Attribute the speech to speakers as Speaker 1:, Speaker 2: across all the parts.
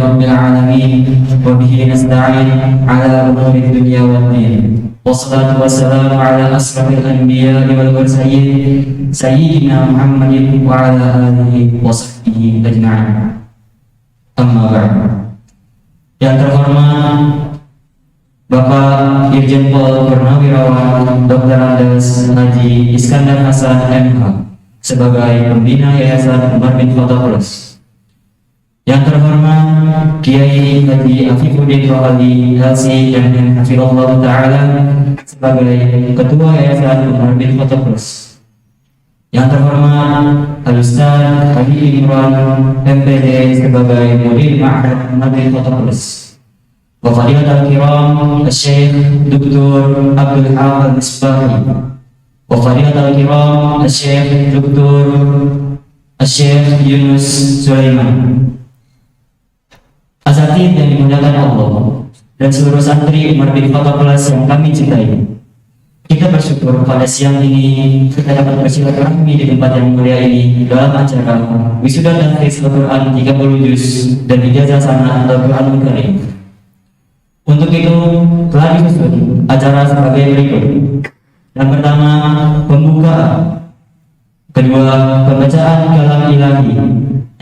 Speaker 1: رب العالمين وبه نستعين على أمور الدنيا والدين والصلاة والسلام على أشرف الأنبياء والمرسلين سيدنا محمد وعلى آله وصحبه أجمعين. Amma ba'd. Yang terhormat Bapak Irjen Pol Purnawirawan Dr. Andes Haji Iskandar Hasan MH sebagai pembina Yayasan Umar bin Khattab Plus. Yang terhormat Kiai Haji Afifuddin Rohali LC dan Hafizahullah Ta'ala sebagai Ketua Yayasan Umar bin Khattab Plus. Yang terhormat Al-Ustaz Haji Imran MPD sebagai Mudir Ma'had Umar bin Khattab Plus. Wafadilat al-kiram Syekh Dr. Abdul Haq Al-Misbahi. Wafadilat al-kiram Syekh Dr. Syekh Yunus Sulaiman. Asatidz yang dimuliakan Allah dan seluruh santri Umar bin Khattab Plus yang kami cintai, kita bersyukur pada siang ini kita dapat bersilaturahmi di tempat yang mulia ini dalam acara wisuda tahfiz Al-Quran 30 juz dan ijazah sanad Al-Quranul Karim. Untuk itu telah disusun acara sebagai berikut. Yang pertama, pembukaan. Kedua, pembacaan kalam ilahi.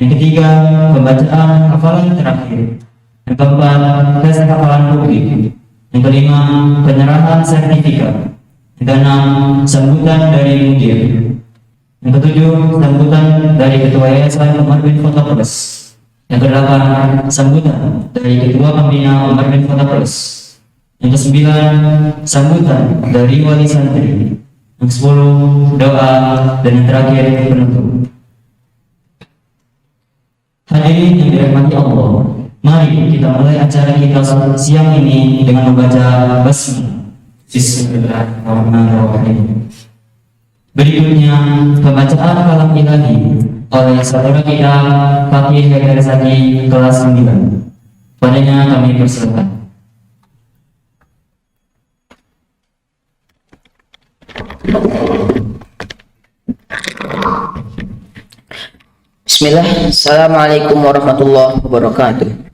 Speaker 1: Yang ketiga, pembacaan hafalan terakhir. Yang keempat, tes hafalan publik. Yang kelima, penyerahan sertifikat. Yang keenam, sambutan dari mudir. Yang ketujuh, sambutan dari Ketua Yayasan Umar bin Khattab Plus. Yang kedelapan, sambutan dari Ketua Pembina Umar bin Khattab Plus. Yang kesembilan, sambutan dari wali santri. Yang kesepuluh, doa, dan yang terakhir, penutup. Hadirin yang dirahmati Allah, mari kita mulai acara kita siang ini dengan membaca basmalah. Bismillahirrahmanirrahim. Berikutnya pembacaan kalam ilahi oleh saudara kita Fakih Haidar Zaki kelas 9. Padanya kami persilakan.
Speaker 2: Bismillah. Assalamualaikum warahmatullahi wabarakatuh.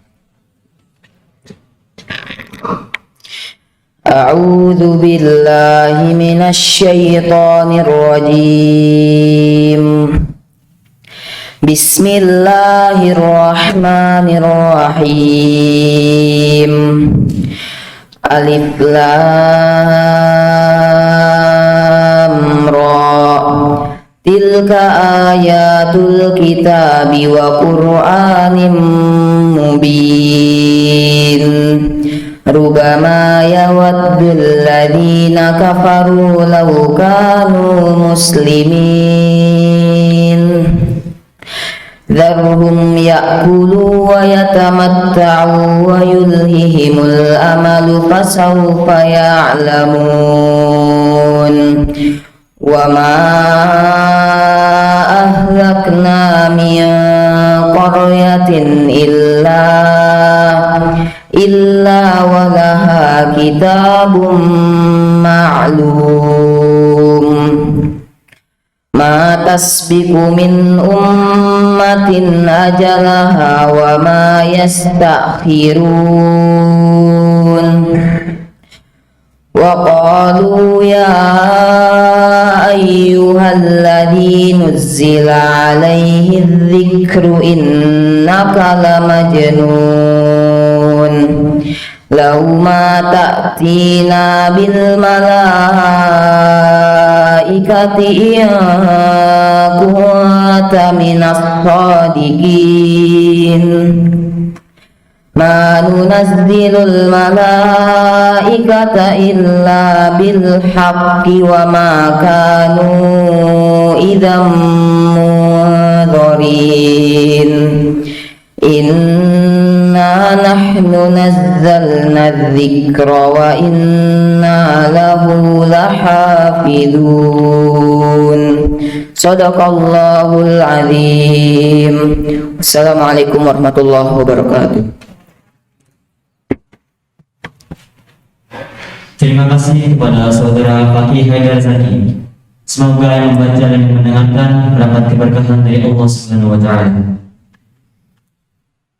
Speaker 2: A'udzu billahi minasy syaithanir rajim. Bismillahirrahmanirrahim. Alif lam ra. Tilka ayatul kitabi wa qur'anim mubin. Rubama yawaddul ladzina kafaru law kanu muslimin. Dharhum ya'kulu wa yatamatta'u wa yulhihimul amalu fasawfa ya'lamun. Wa ma ahlakna min qaryatin illa walaha kitabun ma'lum. Ma tasbiqu min ummatin ajalaha wa ma yastakhirun. Wa qalu ya ayyuhalladzi nuzzila alaihi dzikru innaka lamajnun. Law ma ta'tina bil malaikati in kunta minas shadiqin. Ma nunazzilul malaikata illa bil haqqi wa ma kanu idzam munzirin. Inna nahnu nazzalna dzikra wa inna lahu lahafidun. Shadaqallahul azim. Assalamualaikum warahmatullahi wabarakatuh.
Speaker 1: Terima kasih kepada saudara Fakih Haidar Zaki. Semoga yang membaca dan mendengarkan mendapat keberkahan dari Allah Subhanahu wa Ta'ala.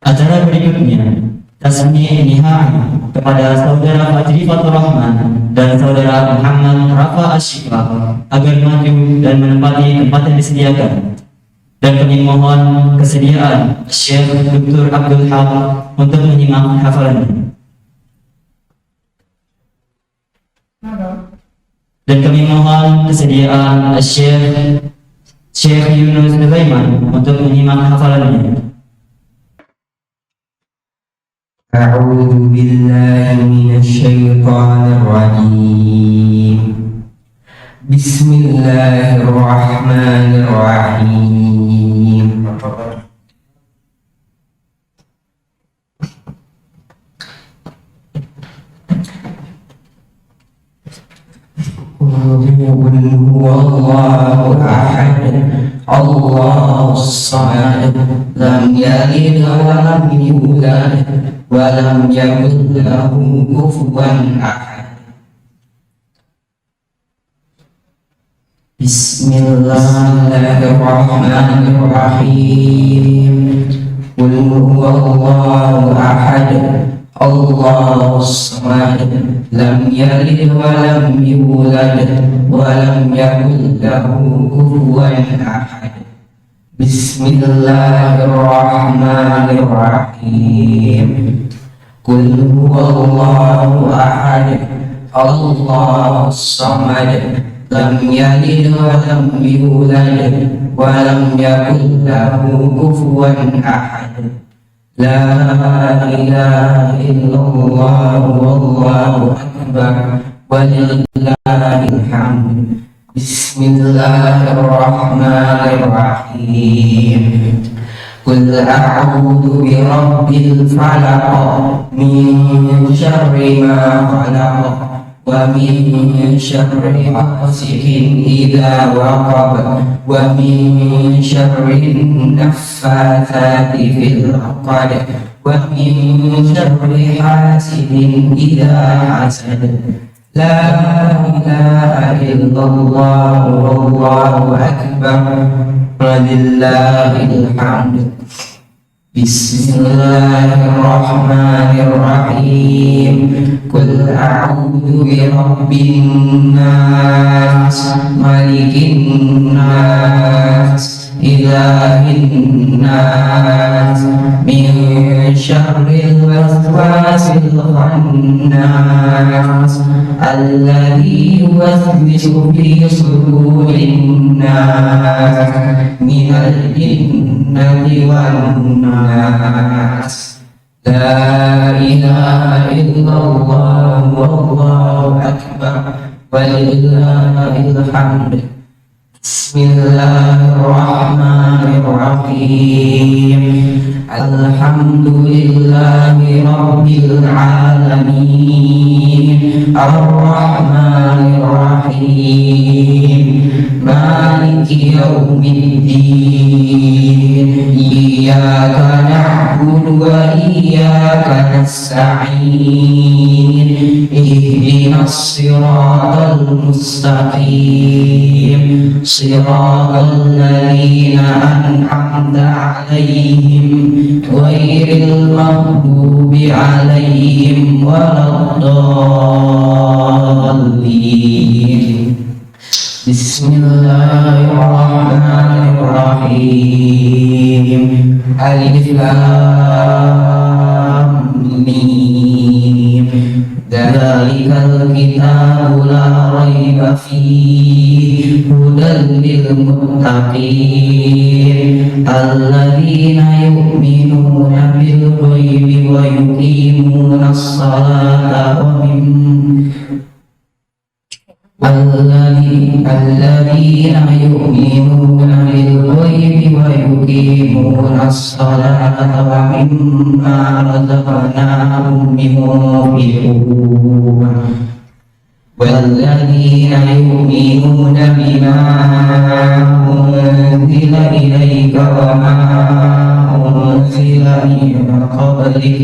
Speaker 1: Acara berikut berikutnya, Tasmi Nihai kepada saudara Fajri Fatur Rahman dan saudara Muhammad Rafa Ashifa agar maju dan menempati tempat yang disediakan. Dan kami mohon kesediaan Syekh Dr. Abdul Haq untuk menyimak hafalannya. Dan kami mohon kesediaan Syekh Yunus Sulaiman untuk menyimak hafalannya.
Speaker 3: أعوذ بالله من الشيطان الرجيم بسم الله الرحمن الرحيم قل هو الله أحد الله الصمد لم يلد ولم يولد ولم يكن له كفوا أحد بسم الله الرحمن الرحيم قل هو الله أحد الله الصمد لم يلد ولم يولد ولم يكن له كفوا أحد بسم الله الرحمن الرحيم قل هو الله أحد الله الصمد لم يلد ولم يولد ولم يكن له كفوا أحد لا إله إلا الله والله أكبر ولله الحمد بسم الله الرحمن الرحيم قل أعوذ برب الفلق من شر ما خلق ومن شر حاسد إذا وقب ومن شر النفاثات في العقد ومن شر حاسد إذا حسد لا إله إلا الله والله أكبر ولله الحمد بسم الله الرحمن الرحيم قل أعوذ برب الناس ملك الناس إله الناس من شر الوسواس الخناس الذي يوسوس في صدور الناس من الجنة والناس لا إله إلا الله والله أكبر ولله الحمد بسم الله الرحمن الرحيم الحمد لله رب العالمين الرحمن الرحيم مالك يوم الدين إياك نعبد وإياك نستعين اهدنا الصراط المستقيم صراط الذين أنعمت عليهم غير المغضوب عليهم ولا الضالين بسم الله الرحمن الرحيم ألف لام ميم ذلك الكتاب لا ريب فيه هدى للمتقين الذين يؤمنون بالغيب ويقيمون الصلاة الذين يؤمنون بالغيب ويقيمون الصلاة ومما رزقناهم ينفقون والذين يؤمنون بما أنزل إليك وما أنزل من قبلك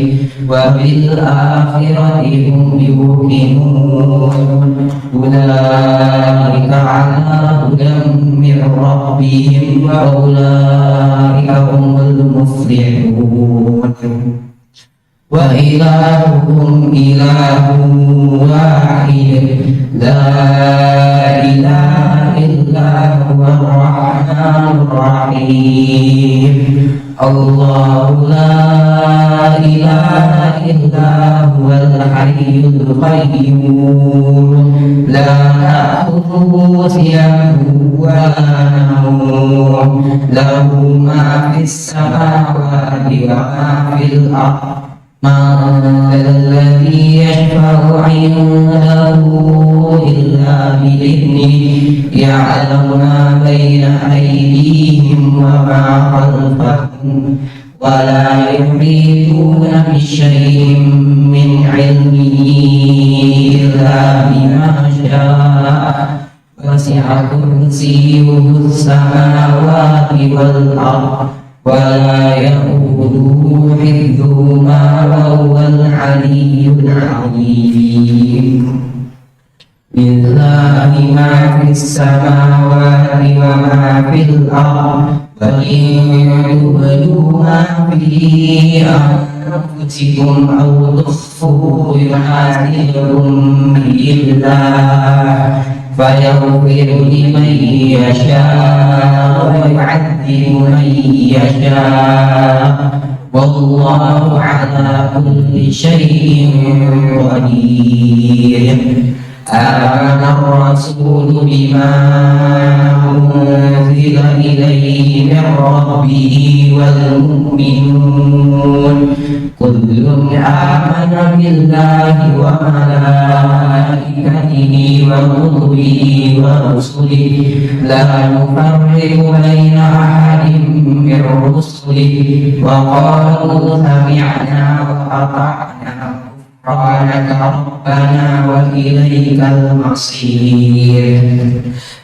Speaker 3: وبالآخرة هم يوقنون أولئك على هدى من ربهم وأولئك هم المفلحون وإلهكم إله واحد لا إله إلا هو الرحمن الرحيم الله لا إله إلا هو الحي القيوم لا تأخذه سنة ولا نوم له ما في السماوات وما في الأرض من الذي يشفع عنده إلا بإذنه يعلم ما بين أيديهم وما خلفهم ولا يحيطون بشيء من علمه إلا بما شاء وسع كرسيه السماوات والأرض ولا يؤوده حفظهما وهو العلي العظيم لله ما في السماوات وما في الأرض وإن تبدوا ما في أنفسكم أو تخفوه يحاسبكم به الله فيغفر لمن يشاء ويعذب من يشاء والله على كل شيء قدير آمن الرسول بما أنزل إليه من ربه والمؤمنون كل آمن بالله وملائكته وكتبه ورسله لا نفرق بين أحد من رسله وقالوا سمعنا وأطعنا غفرانك ربنا وإليك المصير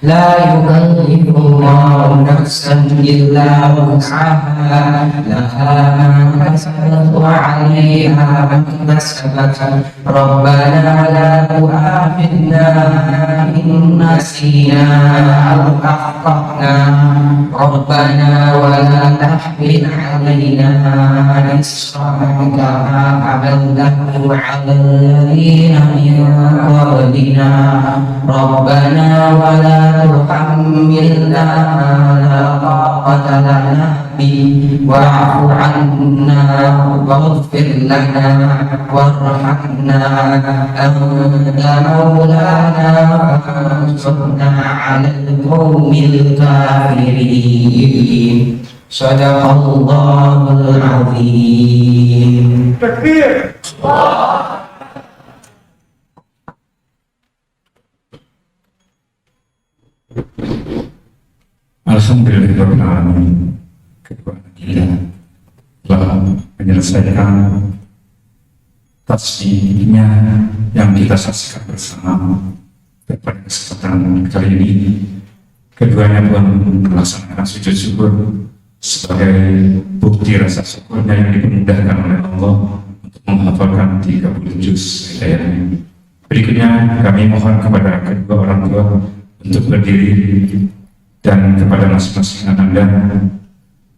Speaker 3: لا يكلف الله نفسا إلا وسعها لها ما كسبت وعليها ما اكتسبت ربنا لا تؤاخذنا إن نسينا أو أخطأنا ربنا ولا تحمل علينا إصرا كما حملته على الذين من قبلنا ربنا ولا تحملنا ما لا طاقة لنا به واعف عنا واغفر لنا وارحمنا أنت مولانا فانصرنا على القوم الكافرين صدق الله العظيم.
Speaker 4: Takbir.
Speaker 5: Alhamdulillahirrahmanirrahim. Kedua kita telah menyelesaikan tasbihnya yang kita saksikan bersama pada kesempatan kali ini. Keduanya pun melaksanakan sujud syukur sebagai bukti rasa syukurnya yang dimudahkan oleh Allah untuk menghafalkan 30 juz hidayahnya. Berikutnya kami mohon kepada kedua orang tua untuk berdiri dan kepada masing-masing Anda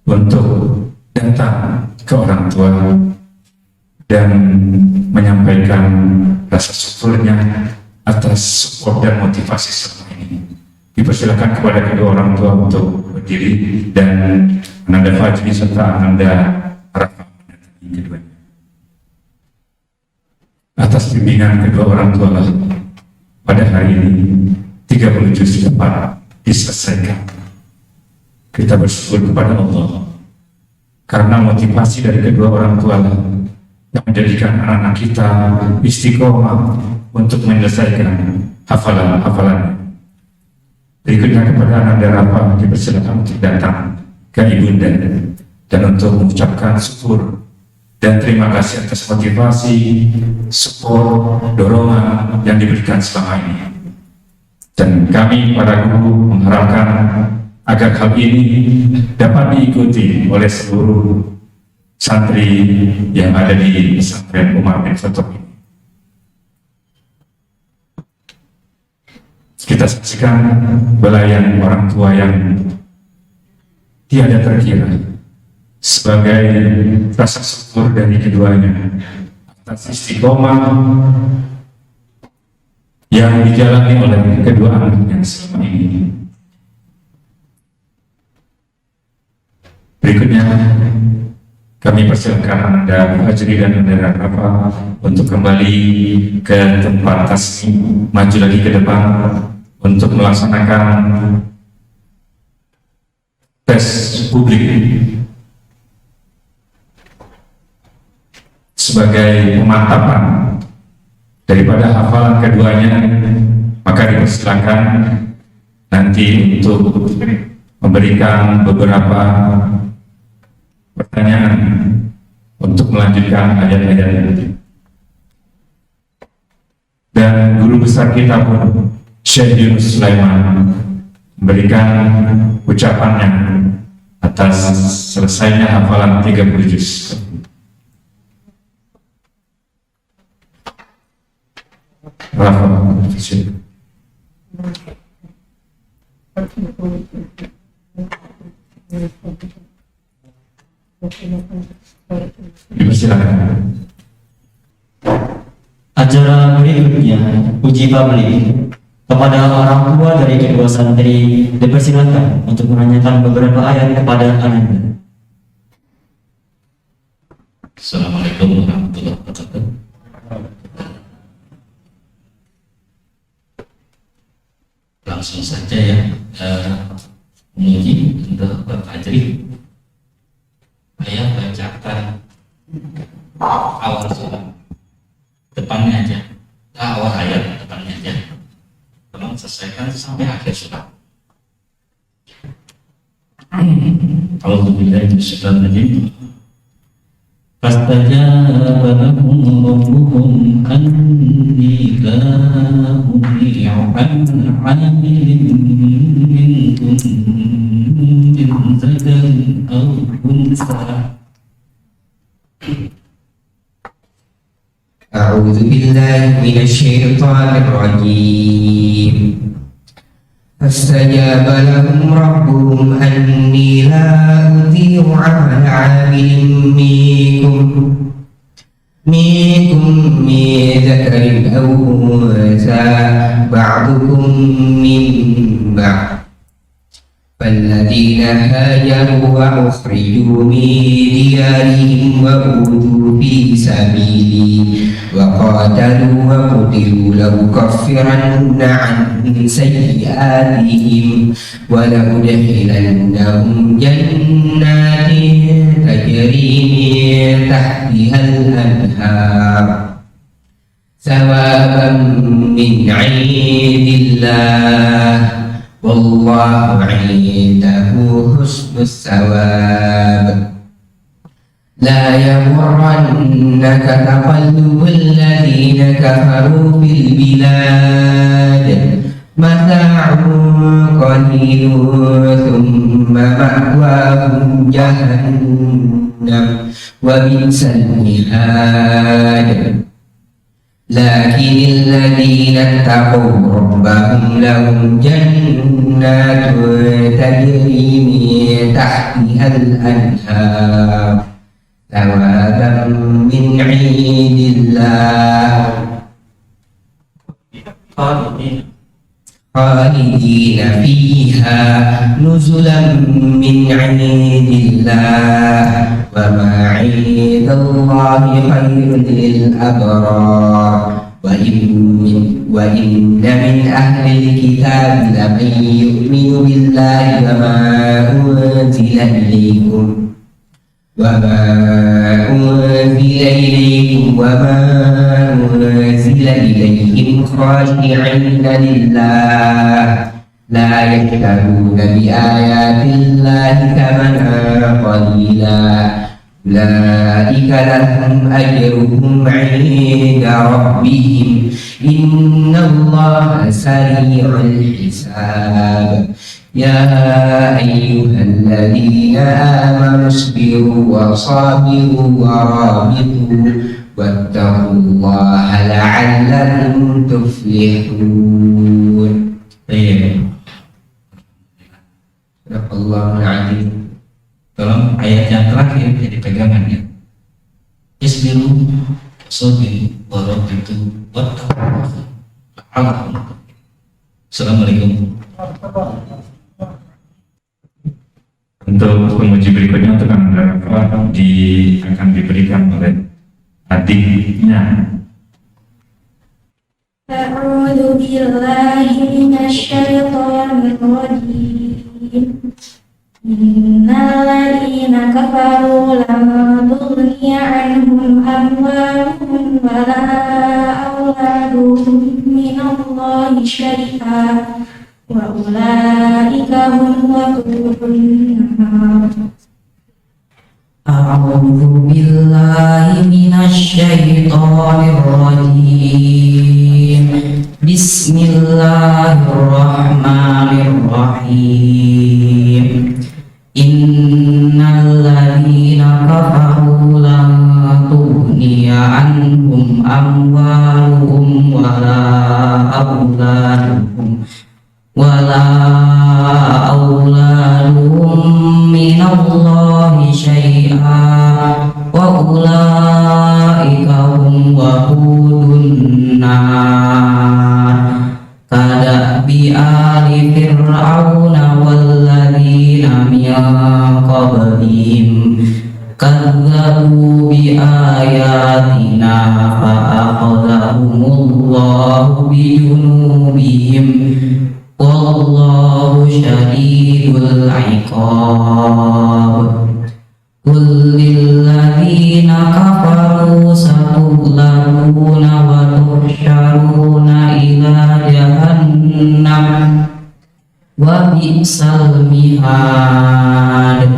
Speaker 5: untuk datang ke orang tua dan menyampaikan rasa syukurnya atas support dan motivasi selama ini. Dipersilakan kepada kedua orang tua untuk berdiri dan Ananda Fajri serta Ananda Rafa mendatangi keduanya. Atas bimbingan kedua orang tua lah pada hari ini 30 juz dapat diselesaikan. Kita bersyukur kepada Allah karena motivasi dari kedua orang tua lah yang menjadikan anak-anak kita istiqomah untuk menyelesaikan hafalan-hafalan. Berikutnya kepada Ananda Rafa dipersilakan untuk datang ke Ibunda dan untuk mengucapkan syukur dan terima kasih atas motivasi, support, dorongan yang diberikan selama ini. Dan kami para guru mengharapkan agar hal ini dapat diikuti oleh seluruh santri yang ada di pesantren Umar bin Khattab ini. Kita saksikan belayan orang tua yang tiada terkira sebagai rasa syukur dari keduanya atas istiqomah yang dijalani oleh kedua anaknya selama ini. Berikutnya kami persilakan Anda Fajri dan Anda Rafa untuk kembali ke tempat tasmi, maju lagi ke depan untuk melaksanakan tes publik sebagai pemantapan daripada hafalan keduanya. Maka dipersilakan nanti untuk memberikan beberapa pertanyaan untuk melanjutkan ayat-ayat. Dan guru besar kita pun Syekh Yunus Sulaiman memberikan ucapannya atas selesainya hafalan 30 juz. Rafa, dipersilakan.
Speaker 1: Acara berikutnya uji publik kepada orang tua dari kedua santri dipersilakan untuk menanyakan beberapa ayat kepada anaknya.
Speaker 4: Assalamualaikum warahmatullahi wabarakatuh. Langsung saja ya, menguji untuk Pak Fajri. Saya bacakan awal surat, depannya aja, awal ayat depannya aja. Tolong selesaikan sampai akhir surat. A'udzubillahi minasyaitonir rajim. Fastajaba lahum rabbuhum anni la udhi'u 'amilin minkum min zakarin aw unsa.
Speaker 3: أعوذ بالله من الشيطان الرجيم فاستجاب لهم ربهم أني لا أضيع عمل عامل منكم من ذكر أو أنثى بعضكم من بعض فالذين هاجروا وأخرجوا من ديارهم وأوذوا في سبيلي وقاتلوا وقتلوا لأكفرن عنهم سيئاتهم ولأدخلنهم جنات تجري من تحتها الأنهار ثوابا من عند الله والله عنده حسن الثواب لا يغرنك تقلب الذين كفروا في البلاد متاع قليل ثم مأواهم جهنم وبئس المهاد لكن الذين اتقوا ربهم لهم جنات تجري من تحتها الأنهار ثوابا من عند الله خالدين فيها نزلا من عند الله وما عند الله خير للأبرار وإن من أهل الكتاب لمن يؤمن بالله وما أنزل إليكم وما أنزل إليهم خاشعين لله لا يشترون بآيات الله ثمنا قليلا أولئك لهم أجرهم عند ربهم إن الله سريع الحساب يا أيها الذين آمنوا اصبروا وصابروا ورابطوا واتقوا الله لعلكم تفلحون. صدق الله العظيم.
Speaker 4: dalam ayat yang terakhir jadi pegangannya. Isbiru sabir warabitu wattaqullah. Assalamualaikum.
Speaker 5: Untuk penguji berikutnya untuk Anda akan diberikan oleh adiknya.
Speaker 6: أعوذ بالله من الشيطان الرجيم إن الذين كفروا لن تغني عنهم أموالهم ولا أولادهم من الله شيئا وأولئك هم وقود النار.
Speaker 3: أعوذ بالله من الشيطان الرجيم بسم الله الرحمن الرحيم إن الذين كفروا لن تغني عنهم أموالهم ولا أولادهم من الله شيئا وأولئك هم وقود النار كدأب آل فرعون والذين من قبلهم كذبوا بآياتنا فأخذهم الله بذنوبهم والله شديد العقاب. قل للذين كفروا ستغلبون وتحشرون إلى جهنم وبئس المهاد.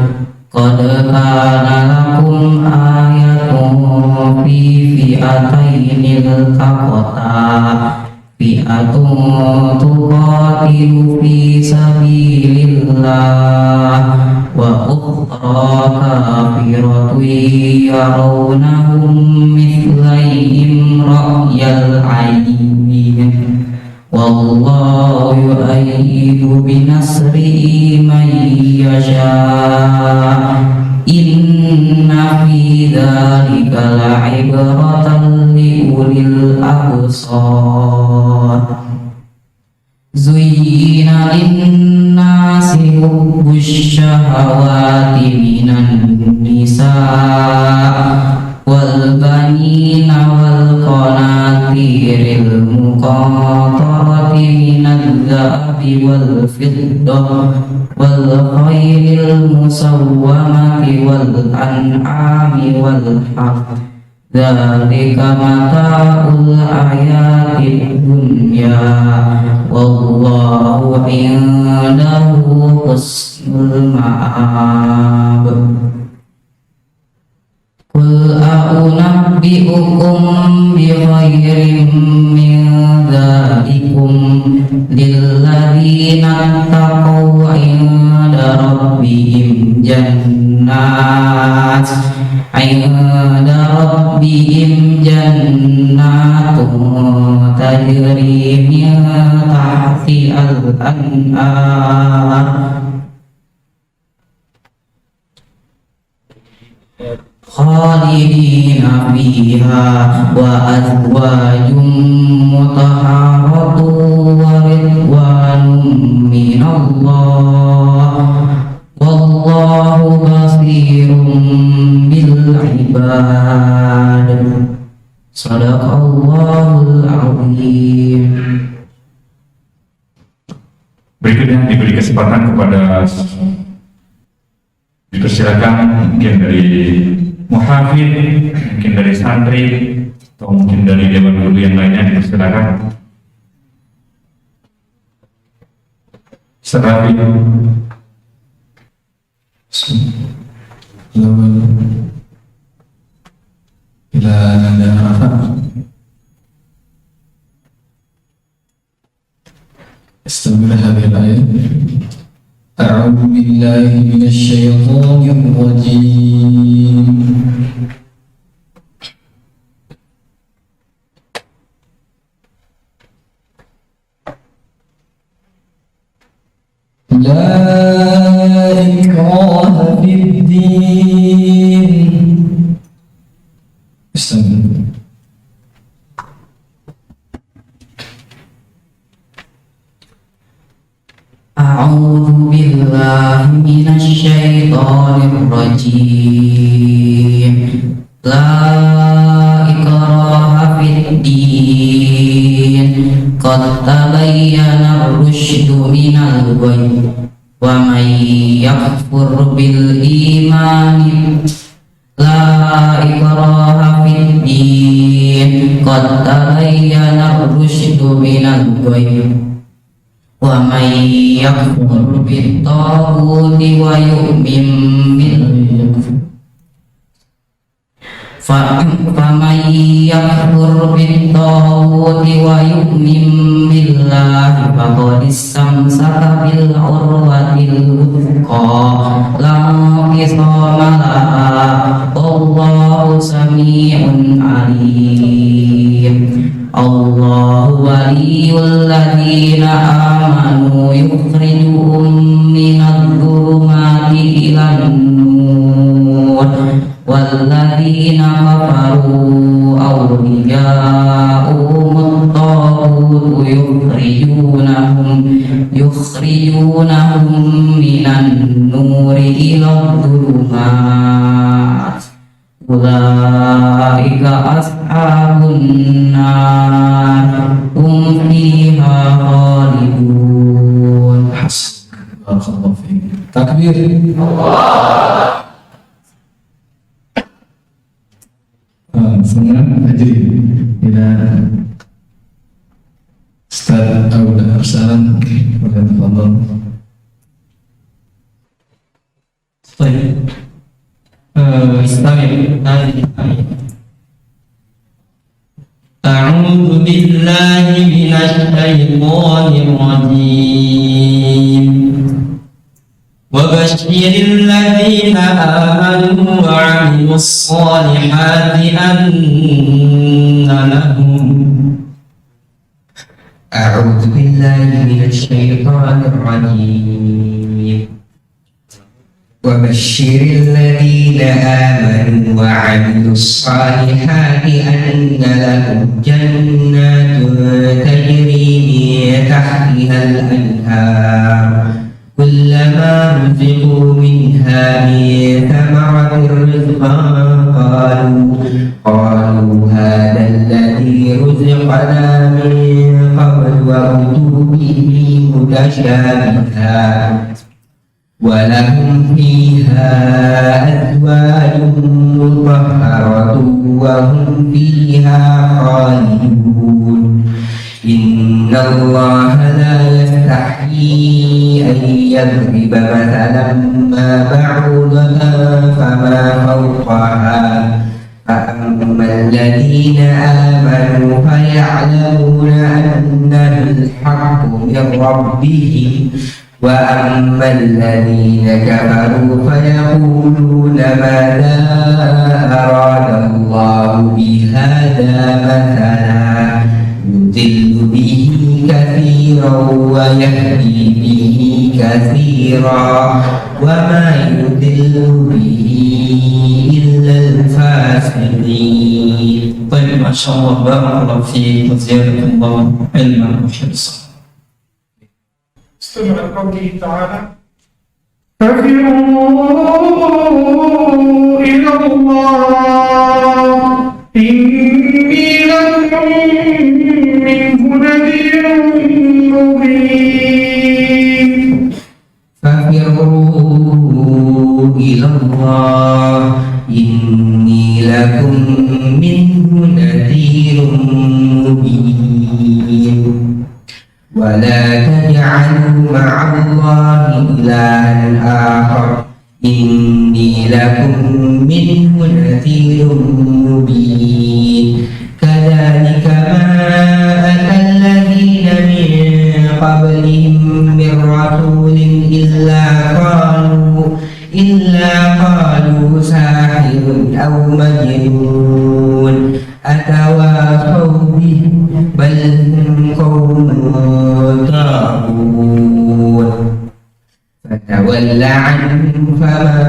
Speaker 3: قد كان لكم آية في فئتين التقتا فئة تقاتل في سبيل الله وأخرى كافرة يرونهم مثليهم رأي العين والله يؤيد بنصره من يشاء إن في ذلك لعبرة لأولي الأبصار. زين للناس حب الشهوات من النساء والبنين والقناطير المقنطرة من الذهب والفضة والخيل المسومة والأنعام والحرث ذلك متاع الحياة الدنيا والله عنده حسن المآب. قل أنبئكم بخير من ذلكم للذين اتقوا عند ربهم جنات تجري من تحتها الأنهار خالدين فيها وأزواج مطهرة ورضوان من الله والله بصير بالعباد. Sadaqallahul Azim.
Speaker 5: Berikutnya diberi kesempatan kepada dipersilakan mungkin dari muhafid, mungkin dari santri, atau mungkin dari dewan guru yang lainnya dipersilakan. Serapi.
Speaker 7: إلى نبدأ استمع هذه الآية. أعوذ بالله من الشيطان الرجيم. لا إكراه في الدين استمر.
Speaker 2: أعوذ بالله من الشيطان الرجيم. لا إكراه في الدين قد تبين الرشد من الغي ومن يكفر بالإيمان لا إكراه في الدين قد تبين الرشد من الغي ومن يكفر بالطاغوت ويؤمن فمن يكفر بالطاغوت ويؤمن بالله فقد استمسك بالعروة الوثقى لا انفصام لها والله سميع عليم. الله ولي الذين آمنوا يخرجهم من الظلمات إلى النور والذين كفروا أولياؤهم الطاغوت يخرجونهم من النور إلى الظلمات أولئك أصحاب النار هم فيها خالدون.
Speaker 7: Barakallahu fiik. Takbir. Semua hadirin ila Ustaz Auda Arsalan tafadhal.
Speaker 1: طيب استمع. أعوذ بالله من الشيطان الرجيم. وبشر الذين آمنوا وعملوا الصالحات أن لهم.
Speaker 3: أعوذ بالله من الشيطان الرجيم. وبشر الذين آمنوا وعملوا الصالحات أن لهم جنات تجري من تحتها الأنهار كلما رزقوا منها من ثمرة رزقا قالوا هذا الذي رزقنا من قبل وأتوا به متشابها ولهم فيها أزواج مطهرة وهم فيها خالدون. إن الله لا يستحيي أن يضرب مثلا ما بعوضة فما فوقها فأما الذين آمنوا فيعلمون أنه الحق من ربهم وأما الذين كفروا فيقولون ماذا أراد الله بهذا مثلا يضل به كثيرا ويهدي به كثيرا وما يضل به إلا الفاسقين.
Speaker 1: طيب ما شاء الله بارك الله فيك وزيادكم الله علما وحرصا.
Speaker 8: استمع قوله تعالى ففروا إلى الله إني لكم منه نذير مبين.
Speaker 3: ففروا إلى الله إني لكم منه نذير مبين. ولا تجعلوا مع الله إلها آخر إني لكم منه نذير مبين. كذلك ما أتى الذين من قبلهم من رسول إلا قالوا ساحر أو مجنون أتواصوا به بل هم قوم طاغون فتول عنهم فما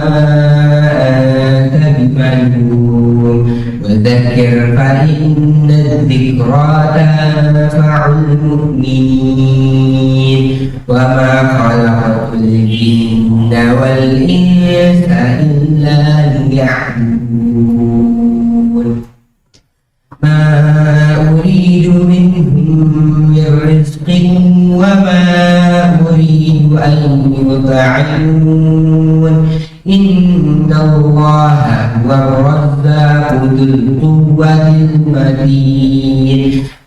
Speaker 3: أنت بملوم وذكر فإن الذكرى تنفع المؤمنين وما خلقت الجن والإنس إلا ليعبدون ما أريد منهم من رزق وما أريد أن يطعمون إن الله هو الرزاق ذو القوة المتين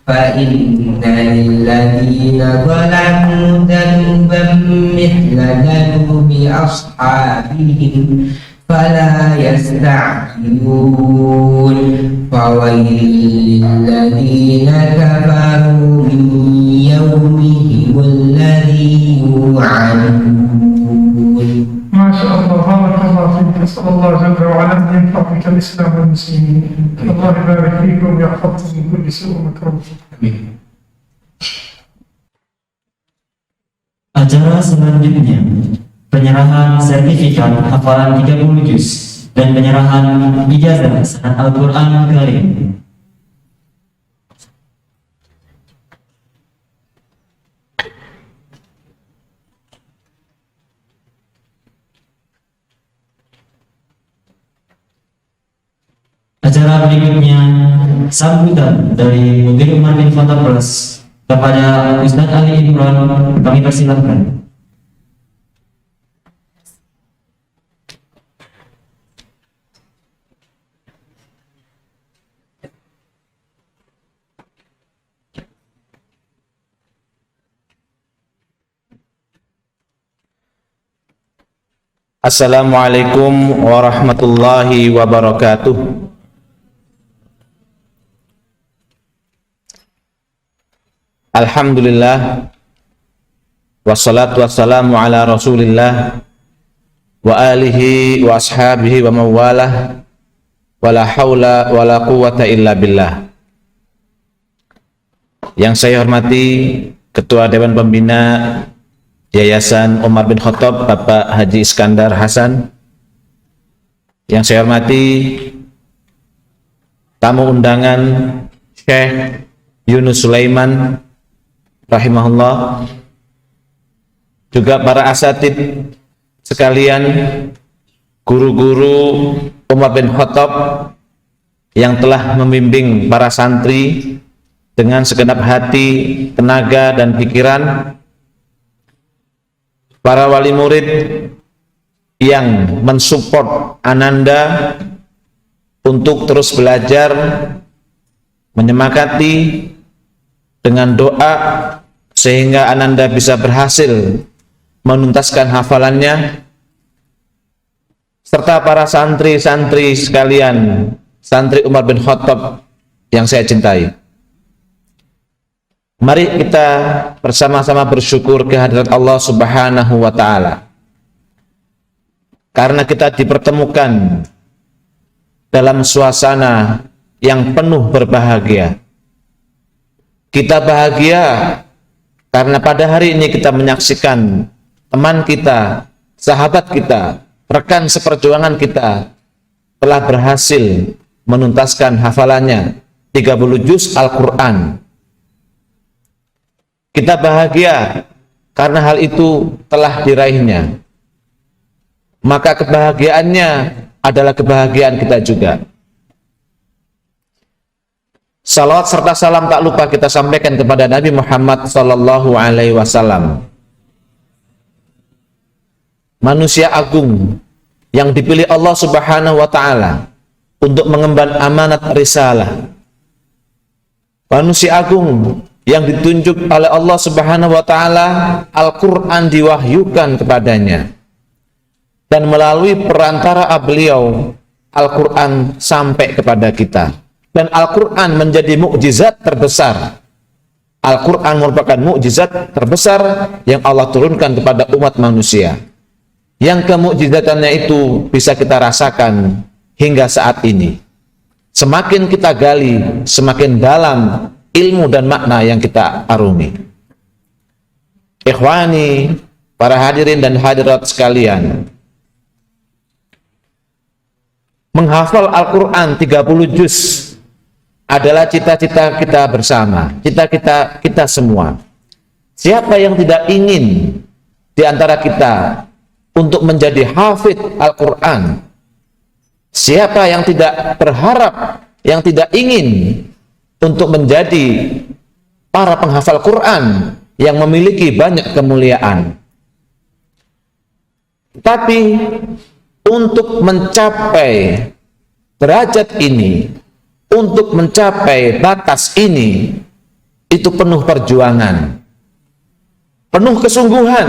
Speaker 3: فإن للذين ظلموا ذنبا مثل ذنوب أصحابهم فلا يستعجلون فويل للذين كفروا من يومهم الذي يوعدون.
Speaker 8: ما شاء الله بارك الله فيك. أسأل الله جل وعلا أن ينفع بك الإسلام والمسلمين. الله يبارك فيكم ويحفظكم من كل سوء ومكروه.
Speaker 1: Acara selanjutnya penyerahan sertifikat hafalan 30 juz dan penyerahan ijazah sanad Al-Quran Karim. Acara berikutnya sambutan dari Mudir Umar bin Khattab Plus kepada Ustadz Ali Imran, kami persilahkan.
Speaker 9: Assalamualaikum warahmatullahi wabarakatuh. Alhamdulillah, wassalatu wassalamu ala rasulillah wa alihi wa ashabihi wa mawalah, wala hawla wala quwata illa billah. Yang saya hormati Ketua Dewan Pembina Yayasan Umar bin Khattab, Bapak Haji Iskandar Hasan. Yang saya hormati tamu undangan Syekh Yunus Sulaiman rahimahullah, juga para asatid sekalian, guru-guru Umar bin Khattab yang telah membimbing para santri dengan segenap hati, tenaga dan pikiran, para wali murid yang mensupport Ananda untuk terus belajar, menyemangati dengan doa sehingga Ananda bisa berhasil menuntaskan hafalannya, serta para santri-santri sekalian, santri Umar bin Khattab yang saya cintai. Mari kita bersama-sama bersyukur kehadirat Allah Subhanahu wa Ta'ala, karena kita dipertemukan dalam suasana yang penuh berbahagia. Kita bahagia karena pada hari ini kita menyaksikan teman kita, sahabat kita, rekan seperjuangan kita telah berhasil menuntaskan hafalannya 30 juz Al-Quran. Kita bahagia karena hal itu telah diraihnya. Maka kebahagiaannya adalah kebahagiaan kita juga. Salawat serta salam tak lupa kita sampaikan kepada Nabi Muhammad sallallahu alaihi wasallam, manusia agung yang dipilih Allah Subhanahu wa Ta'ala untuk mengemban amanat risalah, manusia agung yang ditunjuk oleh Allah Subhanahu wa Ta'ala. Al-Quran diwahyukan kepadanya, dan melalui perantara beliau Al-Quran sampai kepada kita. Dan Al-Quran menjadi mukjizat terbesar. Al-Quran merupakan mukjizat terbesar yang Allah turunkan kepada umat manusia, yang kemukjizatannya itu bisa kita rasakan hingga saat ini. Semakin kita gali, semakin dalam ilmu dan makna yang kita arungi. Ikhwani, para hadirin dan hadirat sekalian, menghafal Al-Quran 30 juz adalah cita-cita kita bersama, cita-cita kita semua. Siapa yang tidak ingin di antara kita untuk menjadi hafidz Al-Quran? Siapa yang tidak berharap, yang tidak ingin untuk menjadi para penghafal Quran yang memiliki banyak kemuliaan? Tapi untuk mencapai derajat ini, untuk mencapai batas ini, itu penuh perjuangan, penuh kesungguhan.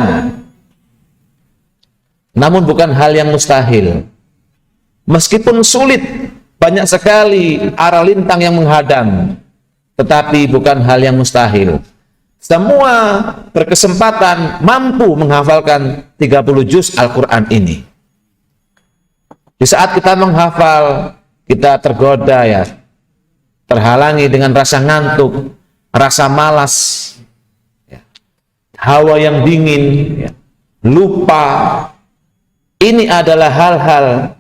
Speaker 9: Namun bukan hal yang mustahil. Meskipun sulit, banyak sekali arah lintang yang menghadang, tetapi bukan hal yang mustahil. Semua berkesempatan mampu menghafalkan 30 juz Al-Quran ini. Di saat kita menghafal, kita tergoda ya, terhalangi dengan rasa ngantuk, rasa malas, ya, hawa yang dingin, ya, lupa. Ini adalah hal-hal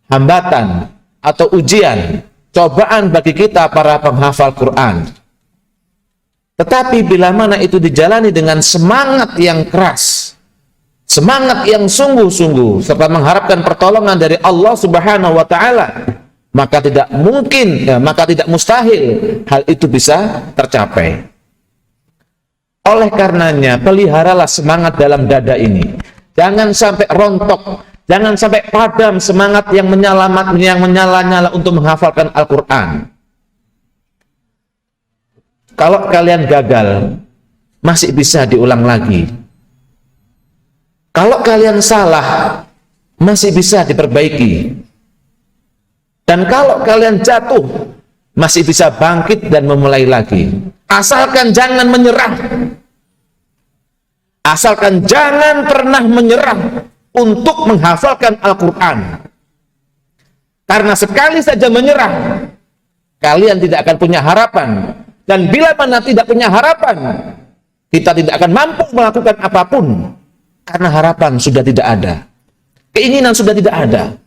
Speaker 9: hambatan atau ujian, cobaan bagi kita para penghafal Quran. Tetapi bila mana itu dijalani dengan semangat yang keras, semangat yang sungguh-sungguh, serta mengharapkan pertolongan dari Allah Subhanahu wa Ta'ala, maka tidak mungkin, maka tidak mustahil hal itu bisa tercapai. Oleh karenanya, peliharalah semangat dalam dada ini. Jangan sampai rontok, jangan sampai padam semangat yang menyala-nyala untuk menghafalkan Al-Quran. Kalau kalian gagal, masih bisa diulang lagi. Kalau kalian salah, masih bisa diperbaiki. Dan kalau kalian jatuh, masih bisa bangkit dan memulai lagi. Asalkan jangan menyerah. Asalkan jangan pernah menyerah untuk menghafalkan Al-Quran. Karena sekali saja menyerah, kalian tidak akan punya harapan. Dan bila mana tidak punya harapan, kita tidak akan mampu melakukan apapun. Karena harapan sudah tidak ada. Keinginan sudah tidak ada.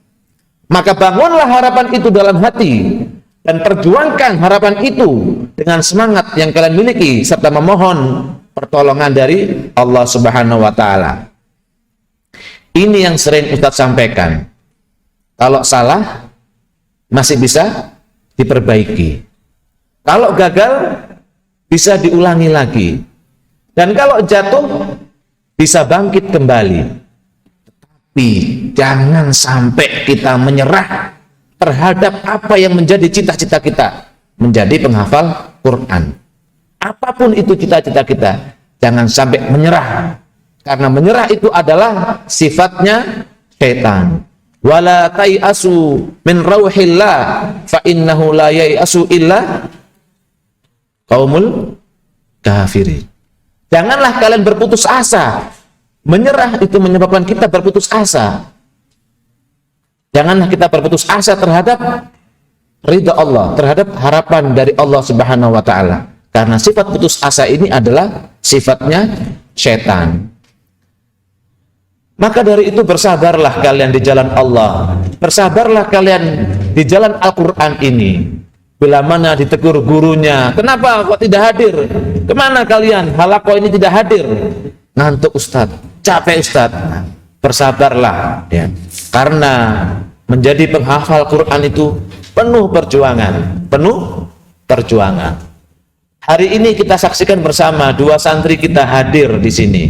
Speaker 9: Maka bangunlah harapan itu dalam hati. Dan perjuangkan harapan itu dengan semangat yang kalian miliki. Serta memohon pertolongan dari Allah Subhanahu wa Ta'ala. Ini yang sering Ustadz sampaikan. Kalau salah, masih bisa diperbaiki. Kalau gagal, bisa diulangi lagi. Dan kalau jatuh, bisa bangkit kembali. Tapi jangan sampai kita menyerah terhadap apa yang menjadi cita-cita kita, menjadi penghafal Quran. Apapun itu cita-cita kita, jangan sampai menyerah. Karena menyerah itu adalah sifatnya syaitan. Wala tai'asu min rauhillah fa innahu la yai'asu illa qaumul kafirin. Janganlah kalian berputus asa. Menyerah itu menyebabkan kita berputus asa. Janganlah kita berputus asa terhadap ridha Allah, terhadap harapan dari Allah Subhanahu wa Ta'ala. Karena sifat putus asa ini adalah sifatnya syaitan. Maka dari itu bersabarlah kalian di jalan Allah. Bersabarlah kalian di jalan Al-Quran ini. Bila mana ditegur gurunya, kenapa kok tidak hadir? Kemana kalian? Halaqah ini tidak hadir. Ngantuk Ustadz, capek Ustadz. Nah, bersabarlah ya. Karena menjadi penghafal Quran itu penuh perjuangan, penuh perjuangan. Hari ini kita saksikan bersama dua santri kita hadir di sini,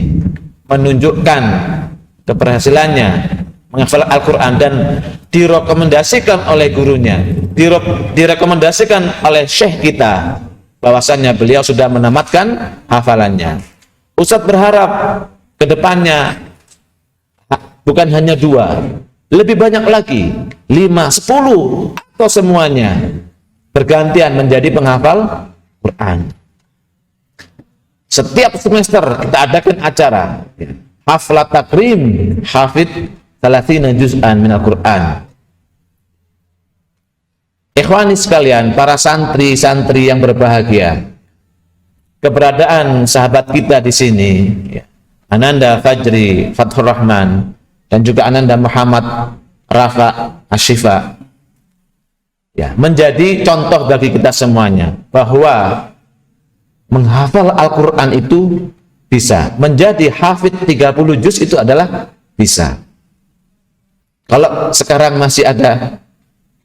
Speaker 9: menunjukkan keberhasilannya menghafal Al-Quran dan direkomendasikan oleh gurunya, direkomendasikan oleh syekh kita bahwasannya beliau sudah menamatkan hafalannya. Ustadz berharap ke depannya bukan hanya 2, lebih banyak lagi, 5, 10 atau semuanya bergantian menjadi penghafal Quran. Setiap semester kita adakan acara haflat takrim hafid 30 juz'an minal Quran. Ikhwani sekalian, para santri-santri yang berbahagia, keberadaan sahabat kita di sini, Ananda Fajri Fathur Rahman dan juga Ananda Muhammad Rafa Ashifa, ya, menjadi contoh bagi kita semuanya bahwa menghafal Al-Quran itu bisa. Menjadi hafid 30 juz itu adalah bisa. Kalau sekarang masih ada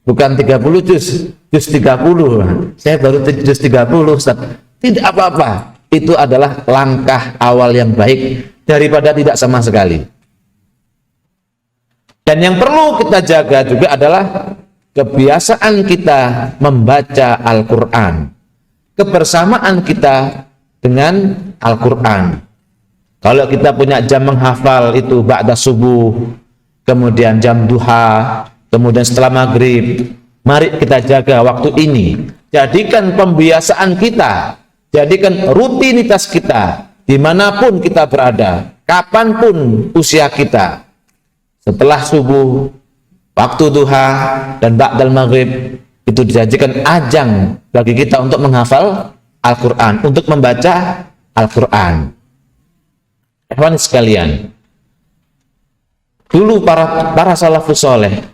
Speaker 9: bukan 30 juz, juz 30. Saya baru juz 30, Ustaz. Tidak apa-apa. Itu adalah langkah awal yang baik daripada tidak sama sekali. Dan yang perlu kita jaga juga adalah kebiasaan kita membaca Al-Quran, kebersamaan kita dengan Al-Quran. Kalau kita punya jam menghafal itu ba'da subuh, kemudian jam duha, kemudian setelah maghrib, mari kita jaga waktu ini. Jadikan pembiasaan kita, jadikan rutinitas kita, dimanapun kita berada, kapanpun usia kita. Setelah subuh, waktu duha, dan ba'dal maghrib, itu dijadikan ajang bagi kita untuk menghafal Al-Quran, untuk membaca Al-Quran. Ikhwan sekalian, dulu para salafus soleh,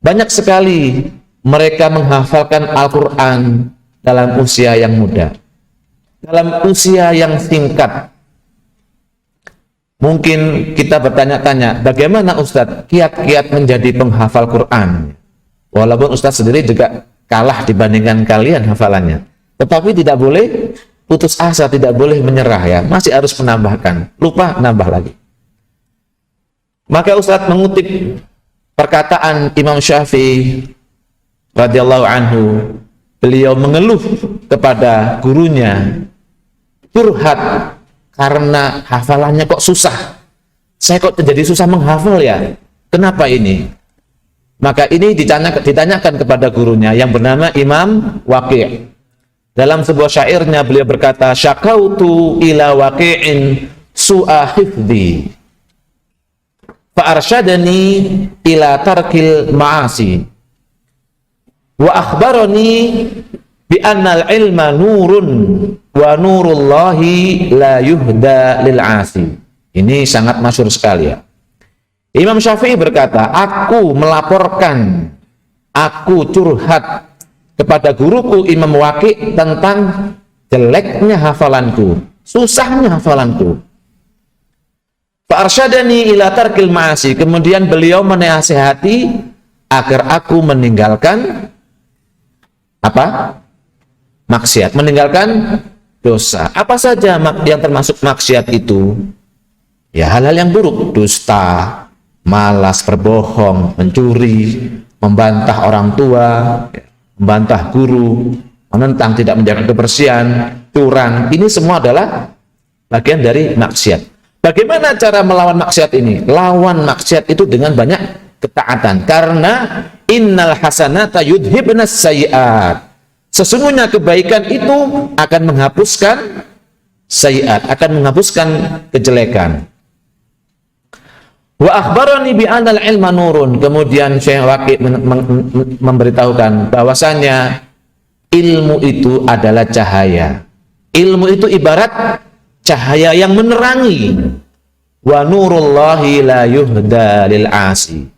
Speaker 9: banyak sekali mereka menghafalkan Al-Quran dalam usia yang muda, dalam usia yang singkat. Mungkin kita bertanya-tanya, bagaimana Ustadz kiat-kiat menjadi penghafal Quran? Walaupun Ustadz sendiri juga kalah dibandingkan kalian hafalannya, tetapi tidak boleh putus asa, tidak boleh menyerah ya, masih harus menambahkan, lupa nambah lagi. Maka Ustadz mengutip perkataan Imam Syafi'i radhiyallahu anhu, beliau mengeluh kepada gurunya, curhat karena hafalannya kok susah. Saya kok jadi susah menghafal ya. Kenapa ini? Maka ini ditanyakan kepada gurunya yang bernama Imam Waqi'. Dalam sebuah syairnya beliau berkata, syakautu ila waqi'in su'a hifdhi fa arsyadani ila tarkil ma'asi wa akhbarani bi annal ilma nurun wa nurullahi la yuhda lil asi. Ini sangat masyhur sekali ya. Imam Syafi'i berkata, aku melaporkan, aku curhat kepada guruku Imam Waqi' tentang jeleknya hafalanku, susahnya hafalanku. Fa arsyadani ila tarkil ma'asi. Kemudian beliau menasihati agar aku meninggalkan apa? Maksiat, meninggalkan dosa. Apa saja yang termasuk maksiat itu? Ya, hal-hal yang buruk, dusta, malas, berbohong, mencuri, membantah orang tua, membantah guru, menentang, tidak menjaga kebersihan, curang. Ini semua adalah bagian dari maksiat. Bagaimana cara melawan maksiat ini? Lawan maksiat itu dengan banyak ketaatan. Karena innal hasanata yudhibnas sayyi'at. Sesungguhnya kebaikan itu akan menghapuskan sayyi'at, akan menghapuskan kejelekan. Wa akhbarani bi anal ilma nurun. Kemudian Syekh Waqi' memberitahukan bahwasanya ilmu itu adalah cahaya. Ilmu itu ibarat cahaya yang menerangi. Wa nurullahi la yuhda lil asi.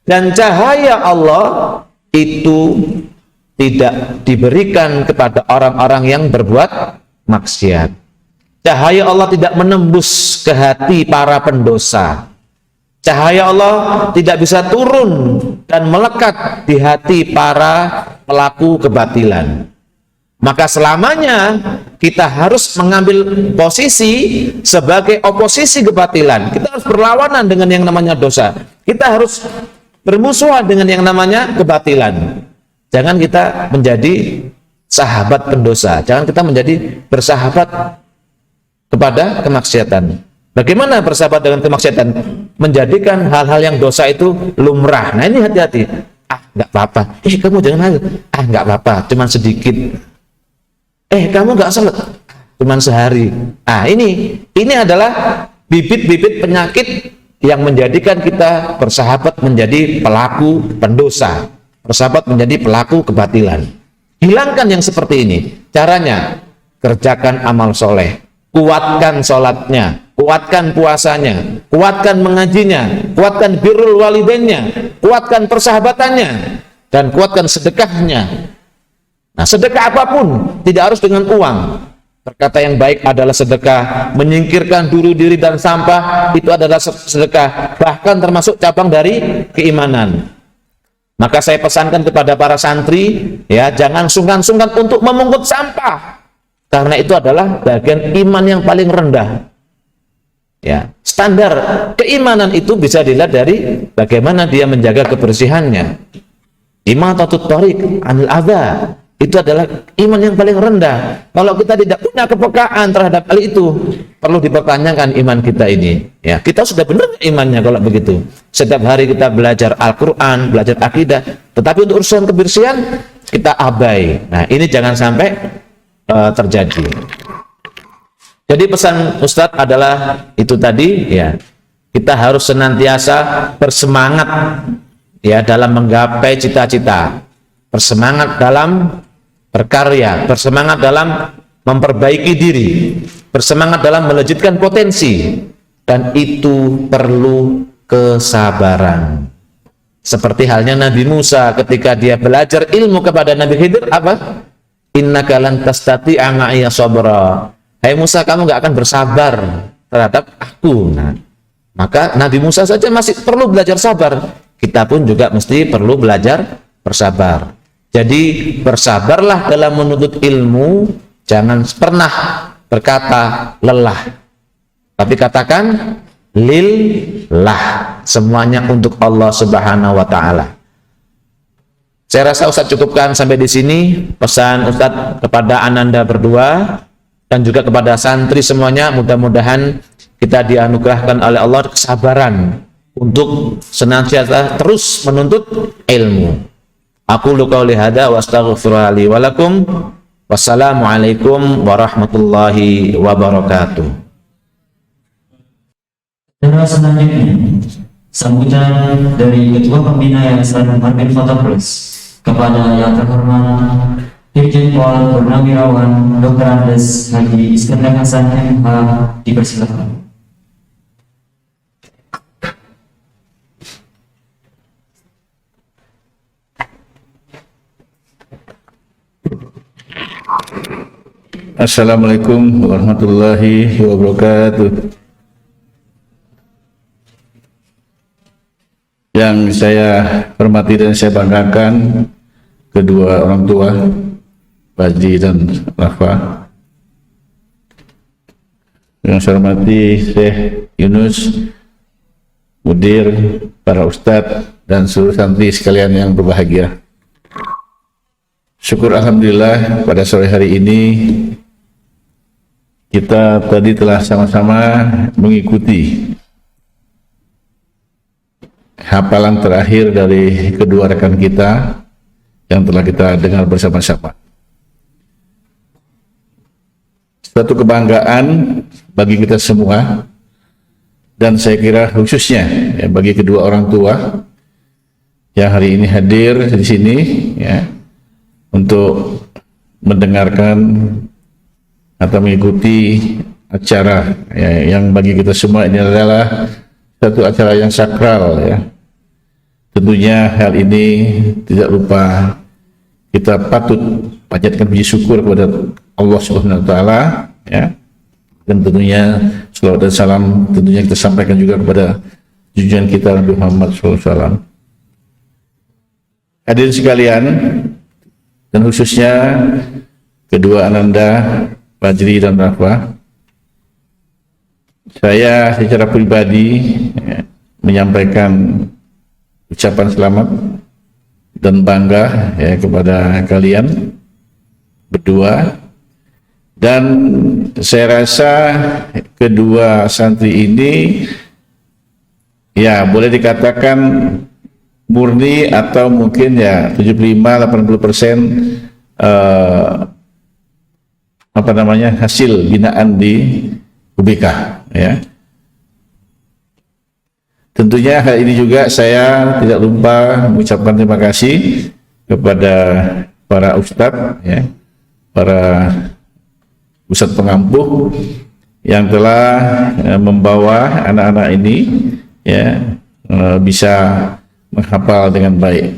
Speaker 9: Dan cahaya Allah itu tidak diberikan kepada orang-orang yang berbuat maksiat. Cahaya Allah tidak menembus ke hati para pendosa. Cahaya Allah tidak bisa turun dan melekat di hati para pelaku kebatilan. Maka selamanya kita harus mengambil posisi sebagai oposisi kebatilan. Kita harus berlawanan dengan yang namanya dosa. Kita harus bermusuhan dengan yang namanya kebatilan. Jangan kita menjadi sahabat pendosa. Jangan kita menjadi bersahabat kepada kemaksiatan. Bagaimana bersahabat dengan kemaksiatan? Menjadikan hal-hal yang dosa itu lumrah. Nah ini hati-hati. Nggak apa-apa. Kamu jangan hal. Nggak apa-apa. Cuman sedikit. Kamu nggak salat. Cuman sehari. Ini adalah bibit-bibit penyakit yang menjadikan kita bersahabat menjadi pelaku pendosa. Bersahabat menjadi pelaku kebatilan. Hilangkan yang seperti ini. Caranya, kerjakan amal soleh. Kuatkan sholatnya, kuatkan puasanya, kuatkan mengajinya, kuatkan birrul walidainnya, kuatkan persahabatannya. dan kuatkan sedekahnya. Nah, sedekah apapun, tidak harus dengan uang. Berkata yang baik adalah sedekah, menyingkirkan diri dan sampah itu adalah sedekah, bahkan termasuk cabang dari keimanan. Maka saya pesankan kepada para santri, ya, jangan sungkan-sungkan untuk memungut sampah, karena itu adalah bagian iman yang paling rendah. Ya, standar keimanan itu bisa dilihat dari bagaimana dia menjaga kebersihannya. Imatatut thariq anil adza, itu adalah iman yang paling rendah. Kalau kita tidak punya kepekaan terhadap hal itu, perlu dipertanyakan iman kita ini. Ya, kita sudah benar imannya kalau begitu. Setiap hari kita belajar Al-Quran, belajar akidah, tetapi untuk urusan kebersihan kita abai. Nah, ini jangan sampai terjadi. Jadi pesan Ustadz adalah itu tadi, ya, kita harus senantiasa bersemangat, ya, dalam menggapai cita-cita, bersemangat dalam berkarya, bersemangat dalam memperbaiki diri, bersemangat dalam melejitkan potensi, dan itu perlu kesabaran. Seperti halnya Nabi Musa ketika dia belajar ilmu kepada Nabi Khidir, apa? Innaka lan tastati'a ma'iya sabra. Hai Musa, kamu nggak akan bersabar terhadap aku. Nah, maka Nabi Musa saja masih perlu belajar sabar. Kita pun juga mesti perlu belajar bersabar. Jadi bersabarlah dalam menuntut ilmu, jangan pernah berkata lelah, tapi katakan lillah, semuanya untuk Allah Subhanahu wa Ta'ala. Saya rasa Ustadz cukupkan sampai di sini pesan Ustadz kepada Ananda berdua dan juga kepada santri semuanya. Mudah-mudahan kita dianugerahkan oleh Allah kesabaran untuk senantiasa terus menuntut ilmu. Aku qouli hadza wa astaghfirullaha li wa lakum. Wassalamualaikum warahmatullahi wabarakatuh.
Speaker 1: Dan selanjutnya sambutan dari Ketua Pembina Yayasan Marbin Kota Plus kepada yang terhormat Dirjen Pol Purnawirawan Dr. Andes Haji Iskandar Hasan MH, dipersilakan.
Speaker 10: Assalamualaikum warahmatullahi wabarakatuh. Yang saya hormati dan saya banggakan kedua orang tua, Pak Haji dan Rafa. Yang saya hormati Syekh Yunus, Mudir, para ustadz dan seluruh santri sekalian yang berbahagia. Syukur alhamdulillah pada sore hari ini kita tadi telah sama-sama mengikuti hafalan terakhir dari kedua rekan kita yang telah kita dengar bersama-sama. Satu kebanggaan bagi kita semua, dan saya kira khususnya ya, bagi kedua orang tua yang hari ini hadir di sini ya, untuk mendengarkan atau mengikuti acara ya, yang bagi kita semua ini adalah satu acara yang sakral ya. Tentunya hal ini tidak lupa kita patut panjatkan puji syukur kepada Allah Subhanahu wa Ta'ala ya. Dan tentunya salawat dan salam tentunya kita sampaikan juga kepada junjungan kita Nabi Muhammad SAW. Hadirin sekalian, dan khususnya kedua Ananda, Fajri dan Rafa, saya secara pribadi ya, menyampaikan ucapan selamat dan bangga ya, kepada kalian berdua. Dan saya rasa kedua santri ini ya boleh dikatakan murni atau mungkin ya 75-80% hasil binaan di UBK ya. Tentunya hal ini juga saya tidak lupa mengucapkan terima kasih kepada para ustadz ya, para ustadz pengampuh yang telah membawa anak-anak ini ya bisa menghafal dengan baik.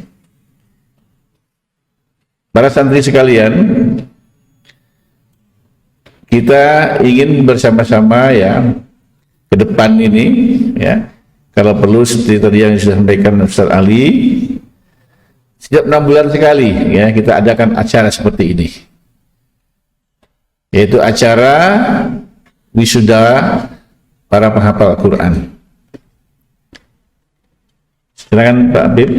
Speaker 10: para santri sekalian, kita ingin bersama-sama ya ke depan ini ya, kalau perlu seperti tadi yang sudah sampaikan Ustaz Ali, setiap 6 bulan sekali ya kita adakan acara seperti ini, yaitu acara wisuda para penghafal Al-Quran. Silakan Pak Habib.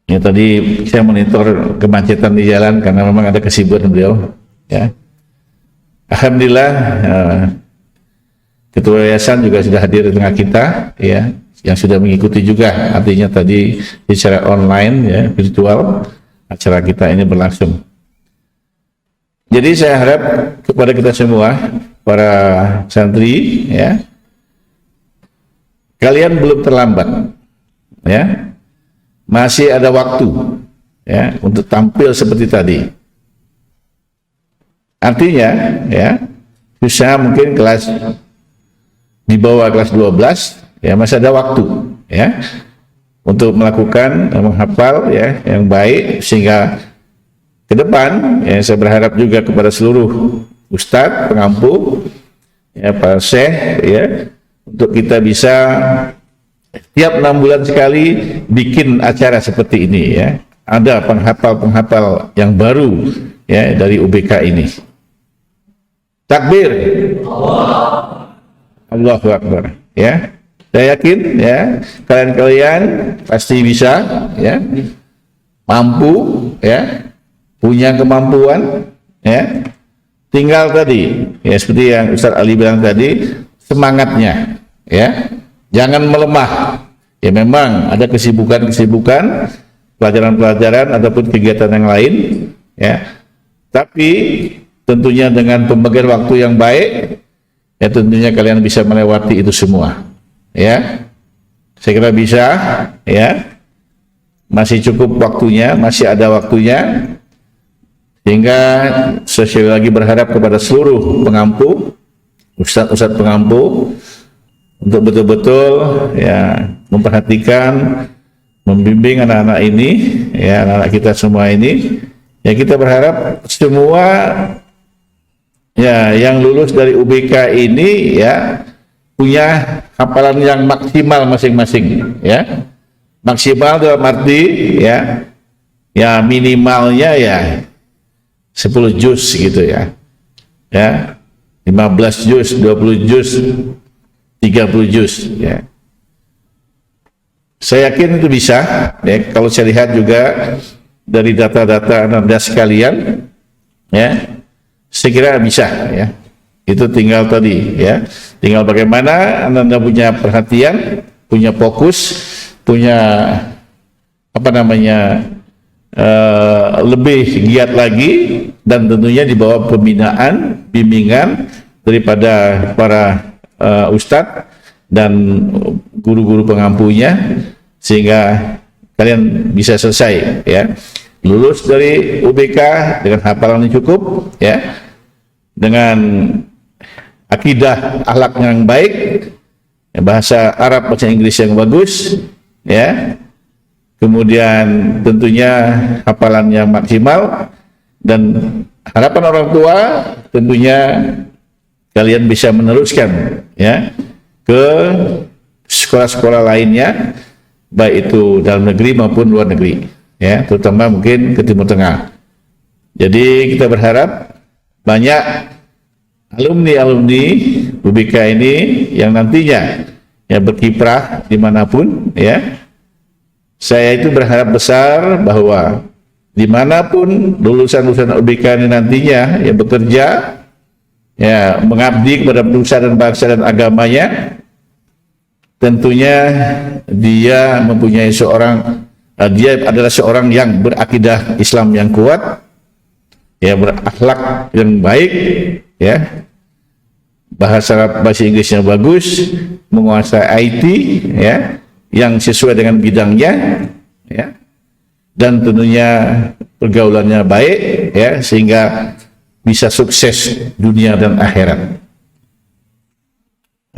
Speaker 10: Ya, tadi saya monitor kemacetan di jalan karena memang ada kesibukan beliau. Ya, alhamdulillah ketua yayasan juga sudah hadir di tengah kita, ya, yang sudah mengikuti juga. Artinya tadi secara online, ya, virtual acara kita ini berlangsung. Jadi saya harap kepada kita semua, para santri, ya, kalian belum terlambat, ya. Masih ada waktu ya untuk tampil seperti tadi. Artinya ya, bisa mungkin kelas di bawah kelas 12 ya masih ada waktu ya untuk melakukan menghafal ya yang baik, sehingga ke depan ya saya berharap juga kepada seluruh ustadz pengampu ya, para syekh ya, untuk kita bisa tiap 6 bulan sekali bikin acara seperti ini ya. Ada penghafal-penghafal yang baru ya dari UBK ini. Takbir. Allahu Akbar ya. Saya yakin ya kalian-kalian pasti bisa ya, mampu ya, punya kemampuan ya. Tinggal tadi ya seperti yang Ustaz Ali bilang tadi, semangatnya ya. Jangan melemah. Ya memang ada kesibukan-kesibukan, pelajaran-pelajaran ataupun kegiatan yang lain, ya. Tapi tentunya dengan pembagian waktu yang baik, ya tentunya kalian bisa melewati itu semua, ya. Saya kira bisa, ya. Masih cukup waktunya, masih ada waktunya, sehingga saya sekali lagi berharap kepada seluruh pengampu, ustadz-ustadz pengampu, untuk betul-betul ya memperhatikan, membimbing anak-anak ini ya, anak-anak kita semua ini ya. Kita berharap semua ya yang lulus dari UBK ini ya punya hafalan yang maksimal masing-masing ya. Maksimal dalam arti ya, ya minimalnya ya 10 juz gitu ya, ya 15 juz, 20 juz, 30 juz ya. Saya yakin itu bisa ya, kalau saya lihat juga dari data-data Anda sekalian ya, saya kira bisa ya. Itu tinggal tadi ya, tinggal bagaimana Anda punya perhatian, punya fokus, punya apa namanya lebih giat lagi, dan tentunya di bawah pembinaan, bimbingan daripada para ustadz dan guru-guru pengampunya, sehingga kalian bisa selesai ya, lulus dari UBK dengan hafalan yang cukup ya, dengan akidah akhlak yang baik, bahasa Arab, bahasa Inggris yang bagus ya, kemudian tentunya hafalan yang maksimal, dan harapan orang tua tentunya kalian bisa meneruskan ya ke sekolah-sekolah lainnya, baik itu dalam negeri maupun luar negeri ya, terutama mungkin ke Timur Tengah. Jadi kita berharap banyak alumni-alumni UBK ini yang nantinya ya berkiprah dimanapun ya. Saya itu berharap besar bahwa dimanapun lulusan-lulusan UBK ini nantinya ya bekerja ya, mengabdi kepada bangsa dan bangsa dan agamanya, tentunya dia mempunyai dia adalah seorang yang berakidah Islam yang kuat ya, berakhlak yang baik ya, bahasa Inggrisnya bagus, menguasai IT ya yang sesuai dengan bidangnya ya, dan tentunya pergaulannya baik ya, sehingga bisa sukses dunia dan akhirat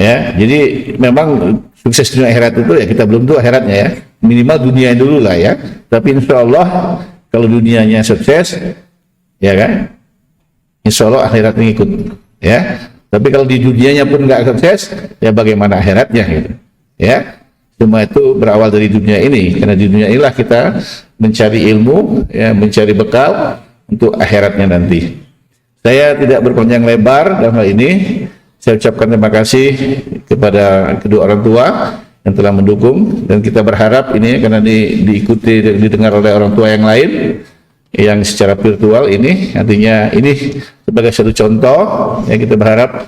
Speaker 10: ya. Jadi memang sukses dunia akhirat itu ya kita belum tahu akhiratnya ya, minimal dunia dulu lah ya. Tapi insya Allah kalau dunianya sukses, ya kan, insya Allah akhiratnya ikut, ya. Tapi kalau di dunianya pun nggak sukses, ya bagaimana akhiratnya, gitu, ya. Semua itu berawal dari dunia ini, karena di dunia inilah kita mencari ilmu, ya, mencari bekal untuk akhiratnya nanti. Saya tidak berpanjang lebar dalam hal ini. Saya ucapkan terima kasih kepada kedua orang tua yang telah mendukung, dan kita berharap ini karena diikuti dan didengar oleh orang tua yang lain yang secara virtual ini, artinya ini sebagai satu contoh, ya, kita berharap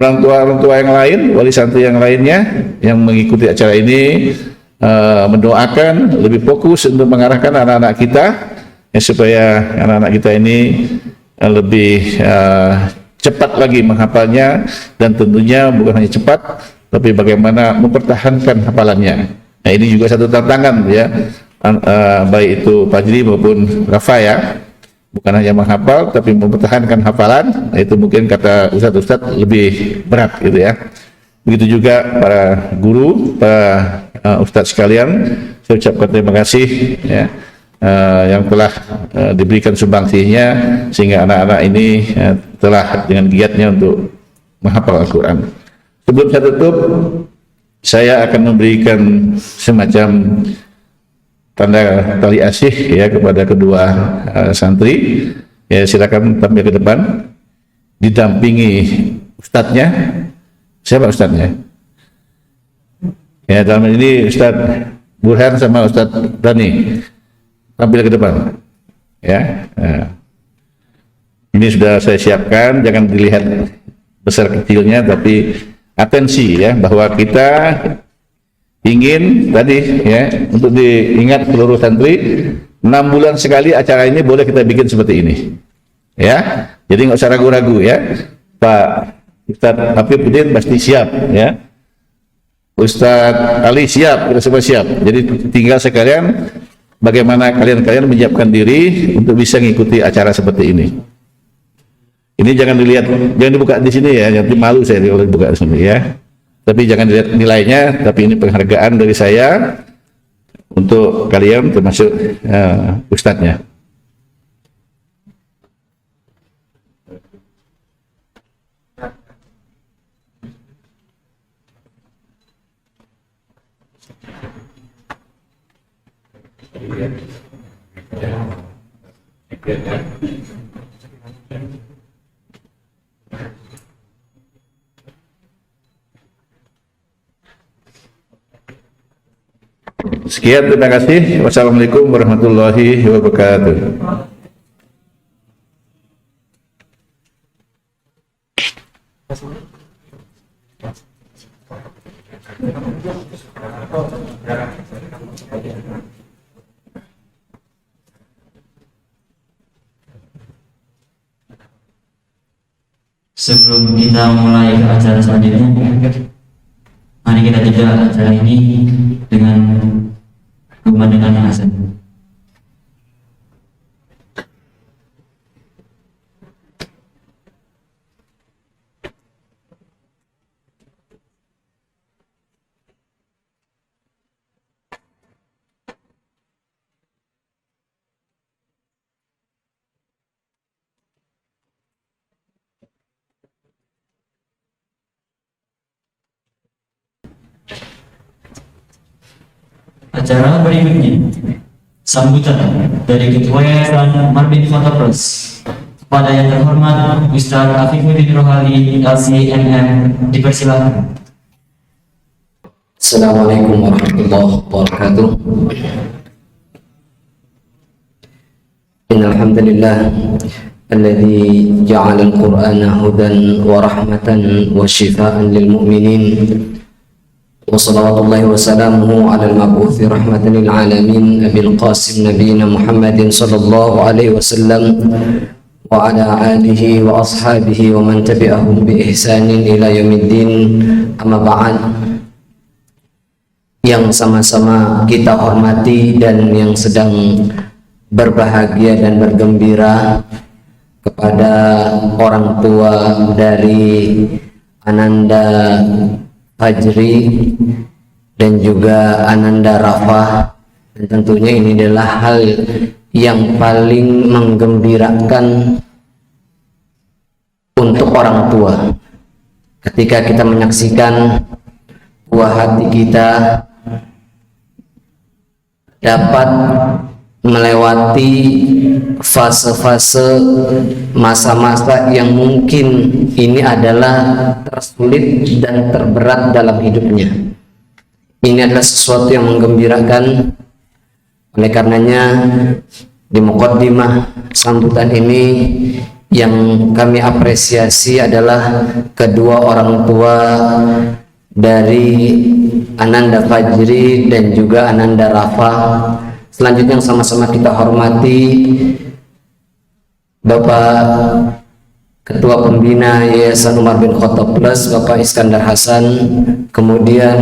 Speaker 10: orang tua yang lain, wali santri yang lainnya yang mengikuti acara ini mendoakan lebih fokus untuk mengarahkan anak-anak kita, ya, supaya anak-anak kita ini lebih cepat lagi menghafalnya, dan tentunya bukan hanya cepat tapi bagaimana mempertahankan hafalannya. Nah, ini juga satu tantangan, ya, baik itu Fajri maupun Rafa, ya, bukan hanya menghafal tapi mempertahankan hafalan. Nah, itu mungkin kata ustadz-ustadz lebih berat, gitu, ya. Begitu juga para guru, para ustadz sekalian, saya ucapkan terima kasih, ya, yang telah diberikan sumbangsinya sehingga anak-anak ini telah dengan giatnya untuk menghafal Al-Quran. Sebelum saya tutup, saya akan memberikan semacam tanda tali asih, ya, kepada kedua santri. Ya, silakan tampil ke depan didampingi ustadznya. Siapa ustadznya? Ya, dalam ini Ustadz Burhan sama Ustadz Dani. Tampil ke depan, ya. Nah, ini sudah saya siapkan, jangan dilihat besar kecilnya, tapi atensi, ya, bahwa kita ingin tadi, ya, untuk diingat seluruh santri, 6 bulan sekali acara ini boleh kita bikin seperti ini, ya. Jadi nggak usah ragu-ragu, ya. Pak Ustadz Hafifuddin pasti siap, ya. Ustadz Ali siap, kita semua siap. Jadi tinggal sekalian bagaimana kalian menyiapkan diri untuk bisa mengikuti acara seperti ini. Ini jangan dilihat, jangan dibuka di sini, ya, nanti malu saya kalau dibuka di sini, ya. Tapi jangan dilihat nilainya, tapi ini penghargaan dari saya untuk kalian, termasuk ustadznya. Sekian, terima kasih. Wassalamualaikum warahmatullahi wabarakatuh.
Speaker 1: Sebelum kita mulai ke acara selanjutnya, mari kita jeda acara ini dengan kumandangkan azan. Acara berikutnya, sambutan dari Ketua Yayasan Marbin Photopros kepada yang terhormat Ustaz Afifuddin Rohali LCMM, dipersilakan.
Speaker 11: Assalamualaikum warahmatullahi wabarakatuh. Innal hamdalillah alladzi ja'ala al-Qur'ana hudan wa rahmatan wa shifaa'an lil mu'minin. Wassalawatullahi wassalamuhu ala al-mab'uthi rahmatan lil alamin Abil Qasim Nabiyina Muhammadin sallallahu alaihi wasallam wa ala alihi wa ashabihi wa man tabi'ahum bi ihsanin ila yaumiddin. Amma ba'd. Yang sama-sama kita hormati dan yang sedang berbahagia dan bergembira, kepada orang tua dari Ananda Fajri dan juga Ananda Rafa Dan tentunya ini adalah hal yang paling menggembirakan untuk orang tua. Ketika kita menyaksikan buah hati kita dapat melewati fase-fase masa-masa yang mungkin ini adalah tersulit dan terberat dalam hidupnya. Ini adalah sesuatu yang menggembirakan. Oleh karenanya di muqaddimah sambutan ini yang kami apresiasi adalah kedua orang tua dari Ananda Fajri dan juga Ananda Rafa. Selanjutnya yang sama-sama kita hormati Bapak Ketua Pembina Yayasan Umar bin Khattab Plus, Bapak Iskandar Hasan, kemudian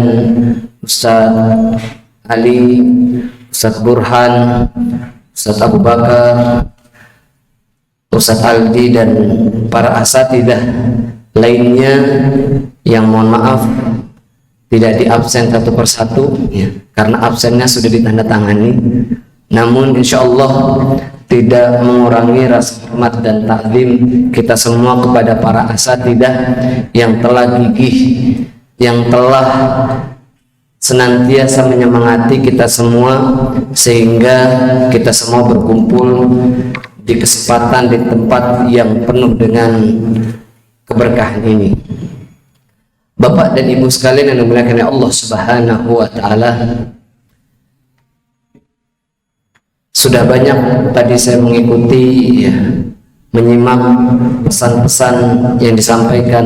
Speaker 11: Ustadz Ali, Ustadz Burhan, Ustadz Abu Bakar, Ustadz Aldi, dan para asatidah lainnya yang mohon maaf tidak diabsen satu persatu ya, karena absennya sudah ditandatangani, namun insya Allah tidak mengurangi rasa hormat dan takzim kita semua kepada para asatidah yang telah gigih, yang telah senantiasa menyemangati kita semua sehingga kita semua berkumpul di kesempatan di tempat yang penuh dengan keberkahan ini. Bapak dan Ibu sekalian yang dimuliakan Allah Subhanahu wa taala, sudah banyak tadi saya mengikuti ya, menyimak pesan-pesan yang disampaikan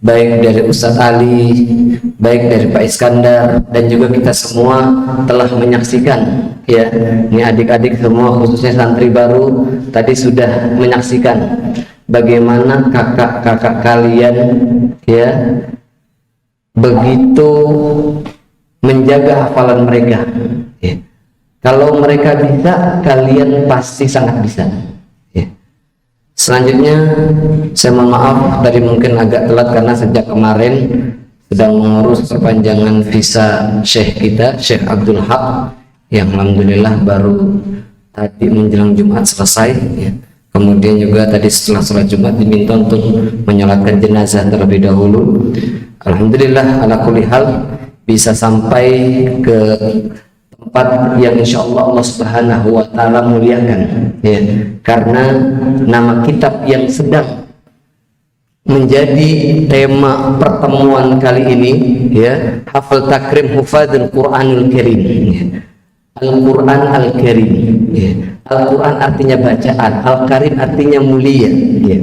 Speaker 11: baik dari Ustadz Ali, baik dari Pak Iskandar, dan juga kita semua telah menyaksikan ya, ini adik-adik semua khususnya santri baru tadi sudah menyaksikan bagaimana kakak-kakak kalian ya begitu menjaga hafalan mereka ya. Kalau mereka bisa, kalian pasti sangat bisa ya. Selanjutnya saya mohon maaf tadi mungkin agak telat karena sejak kemarin sedang mengurus perpanjangan visa Syekh kita, Syekh Abdul Haq, yang alhamdulillah baru tadi menjelang Jumat selesai ya. Kemudian juga tadi setelah sholat Jumat diminta untuk menyolatkan jenazah terlebih dahulu. Alhamdulillah ala kulli hal bisa sampai ke tempat yang insya Allah Subhanahu wa ta'ala muliakan ya, karena nama kitab yang sedang menjadi tema pertemuan kali ini ya, Hafal Takrim Hufadul Quranul Karim ya. Al-Quran Al-Karim ya. Al-Quran artinya bacaan, Al-Karim artinya mulia ya.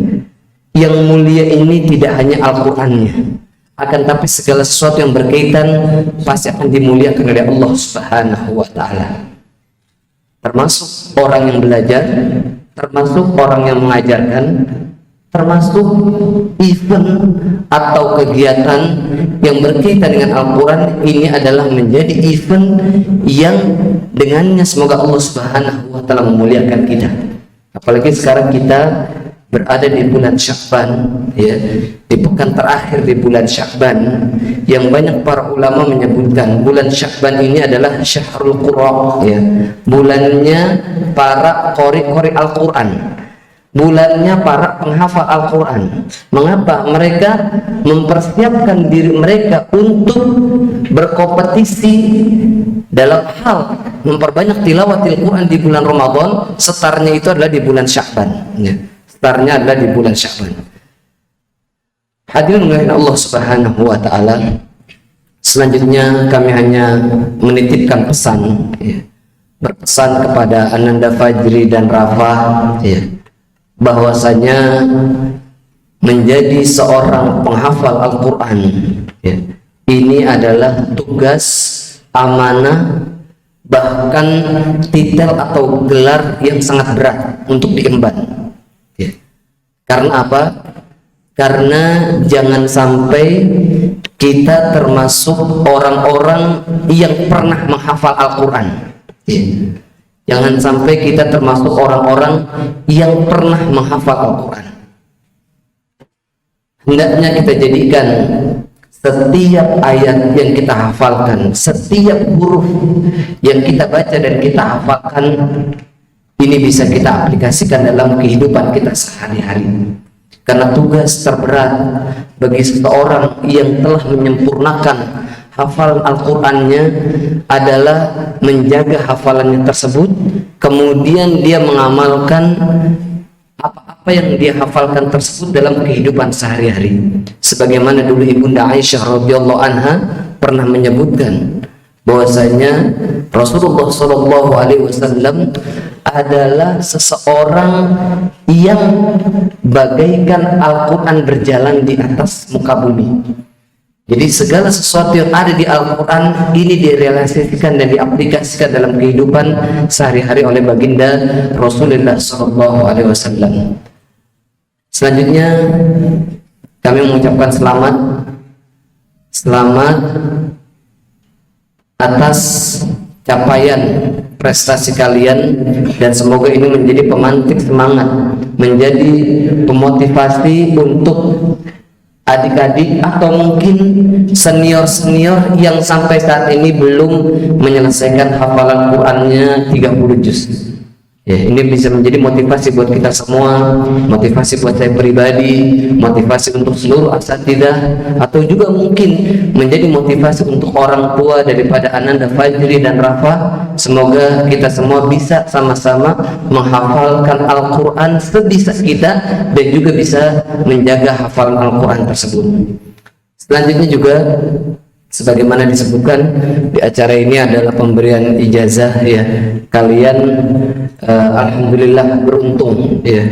Speaker 11: Yang mulia ini tidak hanya Al-Qurannya, akan tapi segala sesuatu yang berkaitan pasti akan dimuliakan oleh Allah Subhanahu wa ta'ala, termasuk orang yang belajar, termasuk orang yang mengajarkan, termasuk event atau kegiatan yang berkaitan dengan Al-Quran. Ini adalah menjadi event yang dengannya semoga Allah Subhanahu wa ta'ala memuliakan kita. Apalagi sekarang kita berada di bulan Sya'ban ya, di pekan terakhir di bulan Sya'ban, yang banyak para ulama menyebutkan bulan Sya'ban ini adalah Syahrul Qurra ya, bulannya para qori Al-Quran, bulannya para penghafal Al-Quran. Mengapa? Mereka mempersiapkan diri mereka untuk berkompetisi dalam hal memperbanyak tilawatil Quran di bulan Ramadan. Setarnya itu adalah di bulan Sya'ban ya. Setarnya adalah di bulan Sya'ban. Hadirin melihat Allah Subhanahu wa ta'ala, selanjutnya kami hanya menitipkan pesan ya, berpesan kepada Ananda Fajri dan Rafa ya, bahwasanya menjadi seorang penghafal Al-Quran ya, ini adalah tugas, amanah, bahkan titel atau gelar yang sangat berat untuk diemban ya. Karena apa? Karena jangan sampai kita termasuk orang-orang yang pernah menghafal Al-Quran ya. Jangan sampai kita termasuk orang-orang yang pernah menghafal Al-Quran. Hendaknya kita jadikan setiap ayat yang kita hafalkan, setiap huruf yang kita baca dan kita hafalkan, ini bisa kita aplikasikan dalam kehidupan kita sehari-hari. Karena tugas terberat bagi seseorang yang telah menyempurnakan hafalan Al-Qur'annya adalah menjaga hafalannya tersebut, kemudian dia mengamalkan apa yang dia hafalkan tersebut dalam kehidupan sehari-hari. Sebagaimana dulu Ibunda Aisyah radhiyallahu anha pernah menyebutkan bahwasanya Rasulullah Shallallahu Alaihi Wasallam adalah seseorang yang bagaikan Al-Quran berjalan di atas muka bumi. Jadi segala sesuatu yang ada di Al-Quran ini direalisasikan dan diaplikasikan dalam kehidupan sehari-hari oleh baginda Rasulullah Shallallahu Alaihi Wasallam. Selanjutnya kami mengucapkan selamat atas capaian prestasi kalian, dan semoga ini menjadi pemantik semangat, menjadi pemotivasi untuk adik-adik atau mungkin senior-senior yang sampai saat ini belum menyelesaikan hafalan Qur'annya 30 juz. Ya, ini bisa menjadi motivasi buat kita semua, motivasi buat saya pribadi, motivasi untuk seluruh asatidzah, atau juga mungkin menjadi motivasi untuk orang tua daripada Ananda Fajri dan Rafa. Semoga kita semua bisa sama-sama menghafalkan Al-Quran sebisa kita dan juga bisa menjaga hafalan Al-Quran tersebut. Selanjutnya juga sebagaimana disebutkan di acara ini adalah pemberian ijazah, ya. Kalian alhamdulillah beruntung, ya,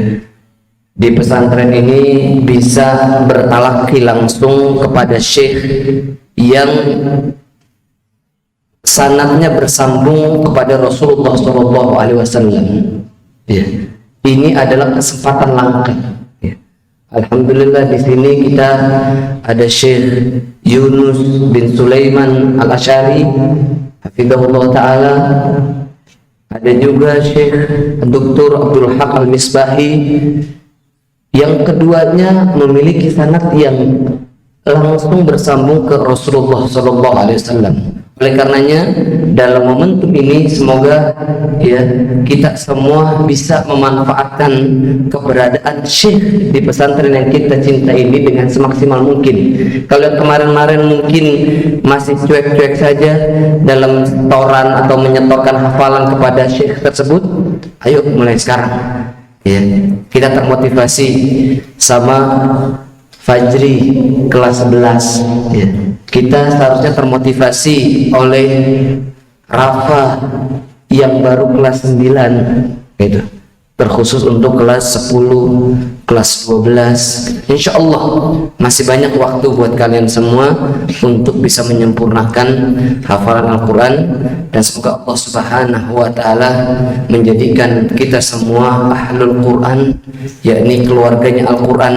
Speaker 11: di pesantren ini bisa bertalaki langsung kepada syekh yang sanadnya bersambung kepada Rasulullah SAW. Ya. Ini adalah kesempatan langka. Ya. Alhamdulillah di sini kita ada Syekh Yunus bin Sulaiman Al-Asy'ari, hafizahullah taala. Ada juga Syekh Dr. Abdul Haq Al-Misbahi, yang keduanya memiliki sanad yang langsung bersambung ke Rasulullah SAW. Oleh karenanya dalam momentum ini semoga, ya, kita semua bisa memanfaatkan keberadaan syekh di pesantren yang kita cinta ini dengan semaksimal mungkin. Kalau kemarin-kemarin mungkin masih cuek-cuek saja dalam setoran atau menyetorkan hafalan kepada syekh tersebut, ayo mulai sekarang, ya, kita termotivasi sama Fajri kelas 11, ya. Kita seharusnya termotivasi oleh Rafa yang baru kelas 9, gitu. Terkhusus untuk kelas 10, kelas 12. Insya Allah masih banyak waktu buat kalian semua untuk bisa menyempurnakan hafalan Al-Quran, dan semoga Allah Subhanahu wa Ta'ala menjadikan kita semua ahlul Quran, yakni keluarganya Al-Quran,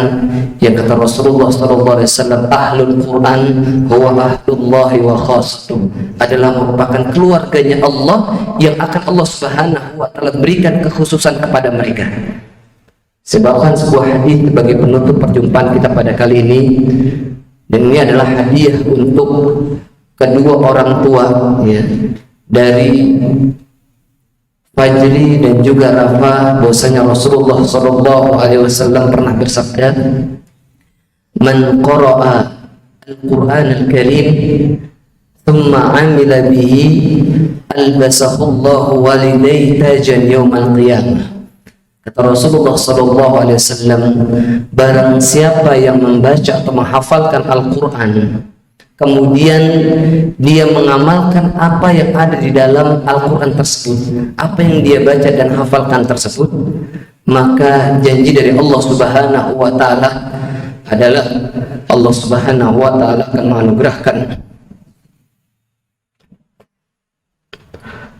Speaker 11: yang kata Rasulullah SAW, ahlul Quran huwa ahlullahi wa khasatuh, adalah merupakan keluarganya Allah yang akan Allah Subhanahu wa Ta'ala berikan kekhususan kepada mereka. Sebabkan sebuah hadis sebagai penutup perjumpaan kita pada kali ini, dan ini adalah hadiah untuk kedua orang tua, ya, dari Fajri dan juga Rafa, bahwasanya Rasulullah SAW pernah bersabda, "Man qara'a al-Qur'an al-Karim thumma 'amila bihi albasahu Allahu walidayhi tajan yaumal qiyamah." Kata Rasulullah SAW, barang siapa yang membaca atau menghafalkan Al-Quran, kemudian dia mengamalkan apa yang ada di dalam Al-Quran tersebut, apa yang dia baca dan hafalkan tersebut, maka janji dari Allah Subhanahu wa Ta'ala adalah Allah Subhanahu wa Ta'ala akan menganugerahkan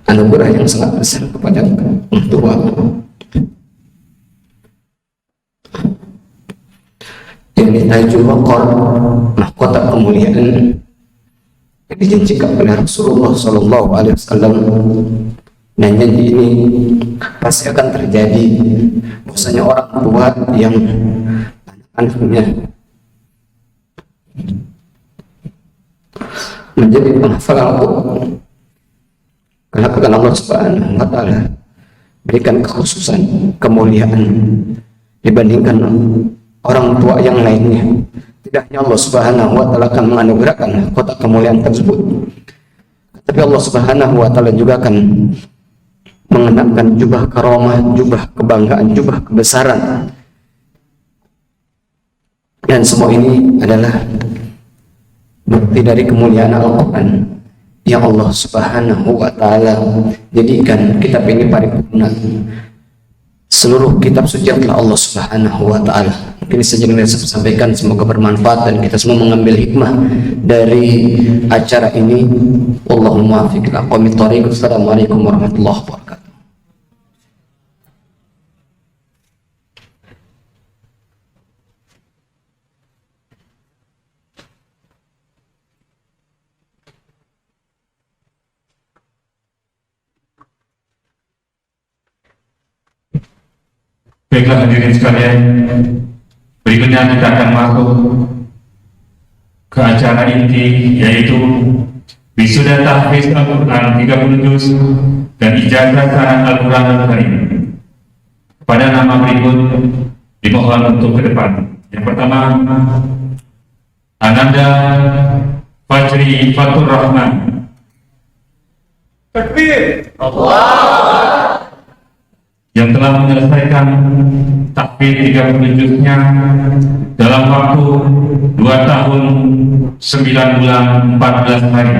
Speaker 11: anugerah yang sangat besar kepada tua, yang ditajul waqar, mahkota kemuliaan yang dijanjikan oleh Rasulullah SAW. Dan janji ini pasti akan terjadi, bahwasanya orang tua yang anak-anaknya menjadi penghafal Al-Quran. Kenapa? Karena Allah Subhanahu wa Ta'ala berikan kekhususan, kemuliaan dibandingkan orang tua yang lainnya. Tidak hanya Allah Subhanahu wa Ta'ala akan menganugerahkan kotak kemuliaan tersebut, tapi Allah Subhanahu wa Ta'ala juga akan mengenakan jubah karomah, jubah kebanggaan, jubah kebesaran. Dan semua ini adalah bukti dari kemuliaan Al-Quran yang Allah Subhanahu wa Ta'ala jadikan kitab ini paripurna. Seluruh kitab suci adalah Allah Subhanahu wa Ta'ala. Mungkin saja yang saya sampaikan, semoga bermanfaat dan kita semua mengambil hikmah dari acara ini. Allahumma muwaffiq ila aqwamit thoriq. Assalamualaikum warahmatullahi wabarakatuh.
Speaker 5: Baiklah hadirin sekalian, berikutnya kita akan masuk ke acara inti, yaitu wisuda tahfiz Al-Quran 30 juz dan ijazah sanad Al-Quran Al-Karim. Pada nama berikut dimohon untuk ke depan. Yang pertama, Ananda Fajri Fatur Rahman.
Speaker 8: Takbir.
Speaker 5: Yang telah menyelesaikan tahfiz 30 juznya dalam waktu 2 tahun 9 bulan 14 hari.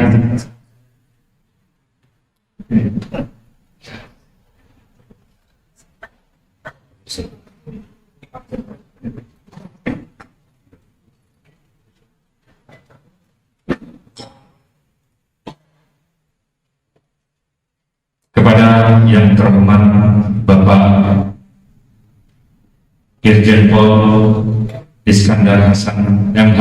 Speaker 5: Kepada yang terhormat Bapak Irjen Pol Iskandar Hasan MH,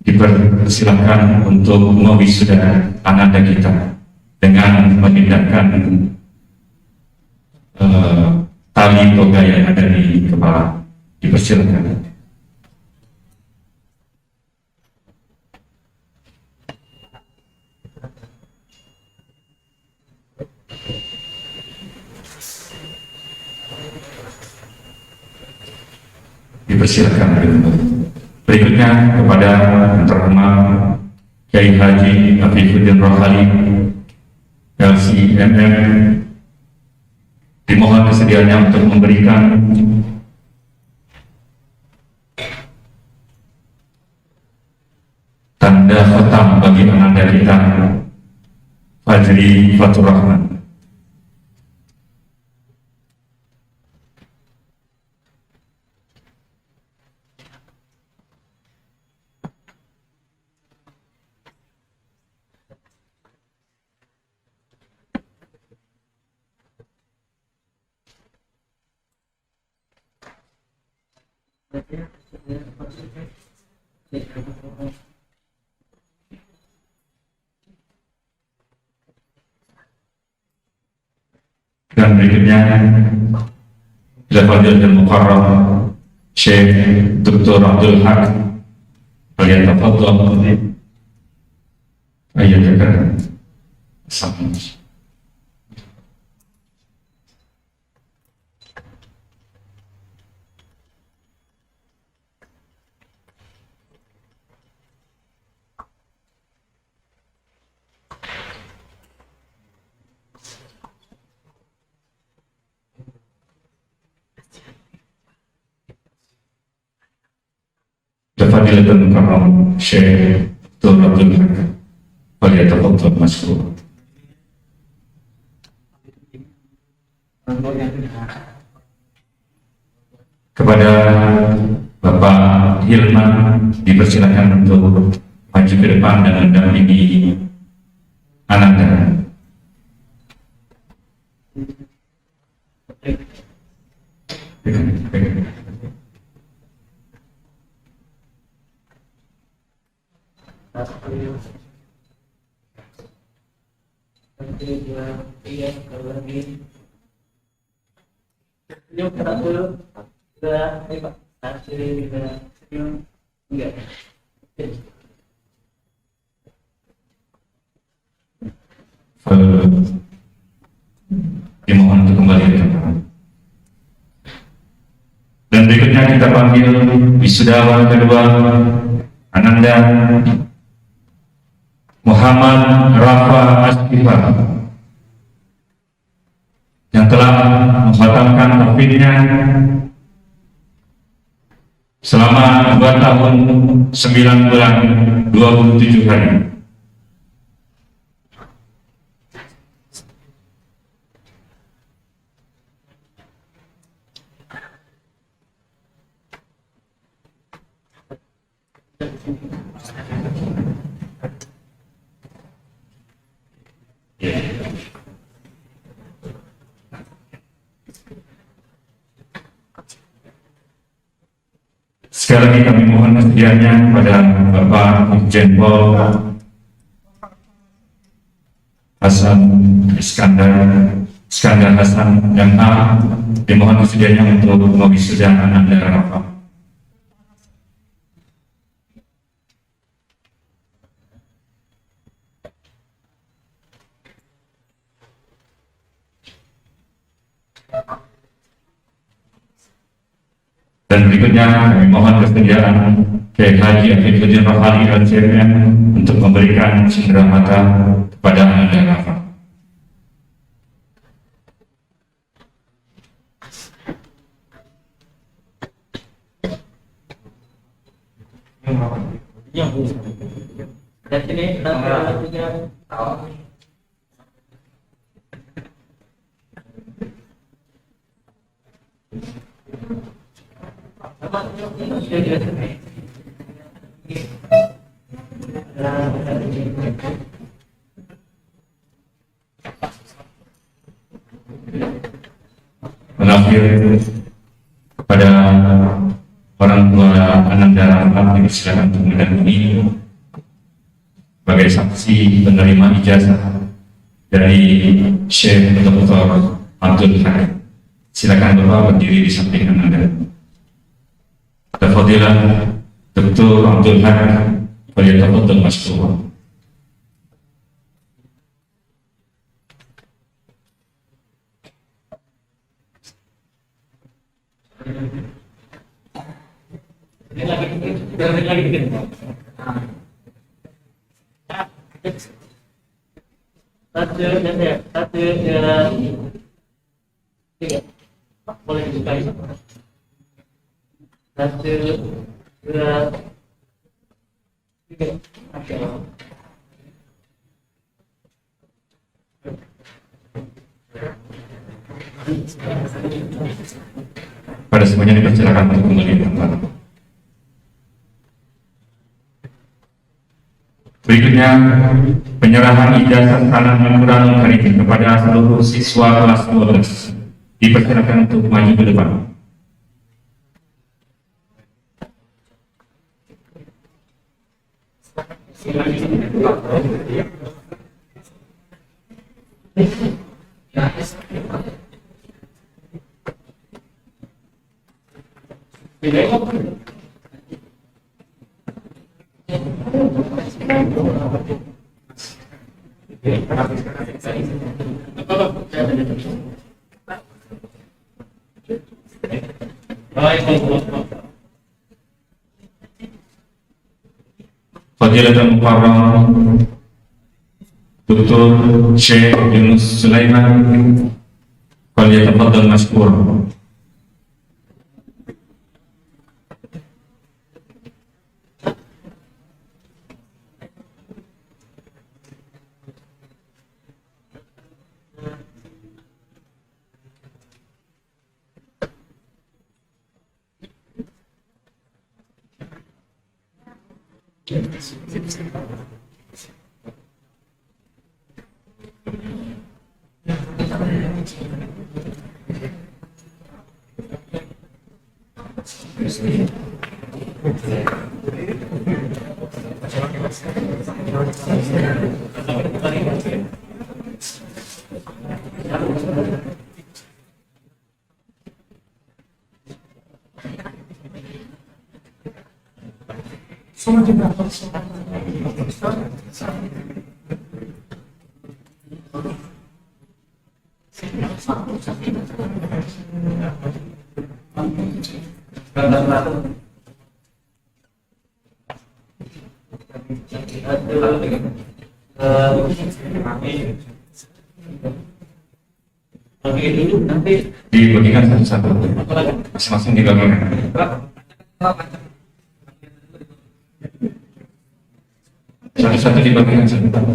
Speaker 5: dipersilakan untuk mewisuda ananda kita dengan memindahkan tali toga yang ada di kepala. Dipersilakan. Dipersilakan. Berikutnya kepada yang terhormat Kiai Haji Afifuddin Rohali LCMM, dimohon kesediaannya untuk memberikan tanda khatam bagi ananda kita Fajri Fatur Rahman. Dan berikutnya Al-Fadhil dan Mukarram Syekh Dr. Abdul Haq falyatafadhal ayyadakan. Assalamualaikum. Al-Fadhil dan Mukarram Syekh Dr. Abdul Haq falyatafadhal mashkur. Kepada Bapak Hilman dipersilakan untuk maju ke depan dan mendampingi ananda. dimohon untuk kembali ke tempat. Dan berikutnya kita panggil wisudawan kedua, Ananda Muhammad Rafa Astifah, yang telah mengkhatamkan tahfidnya selama 2 tahun 9 bulan 27 hari. Sekali lagi kami mohon kesediaannya kepada Bapak Irjen Pol Hasan Iskandar Hasan MH, dimohon kesediaannya untuk mewisuda Ananda Rafa. Dan berikutnya kami mohon kesediaan Kiai Haji Afifuddin Rohali LCMM untuk memberikan cenderamata kepada Ananda Rafa. Mengakhir kepada orang tua Ananda Rafa, dipersilakan untuk mendampingi sebagai saksi penerima ijazah dari Syekh Dr. Abdul Haq. Silakan Bapak berdiri di samping Ananda. Tafadhilan Dr. Abdul Haq, falyatafaddal mashkura.
Speaker 1: Boleh disukai. 1, 2, 3.
Speaker 5: Pada semuanya dipersilakan untuk kembali ke tempat. Berikutnya penyerahan ijazah kanan Al-Quranul Karim kepada seluruh siswa kelas 12. Dipersilakan untuk maju ke depan. Fadilatul Mukarram Dr. Syekh Yunus Sulaiman, falyatafaddal mashkur. Dibagikan satu-satu, masing-masing dibagikan. Satu-satu dibagikan satu-satu.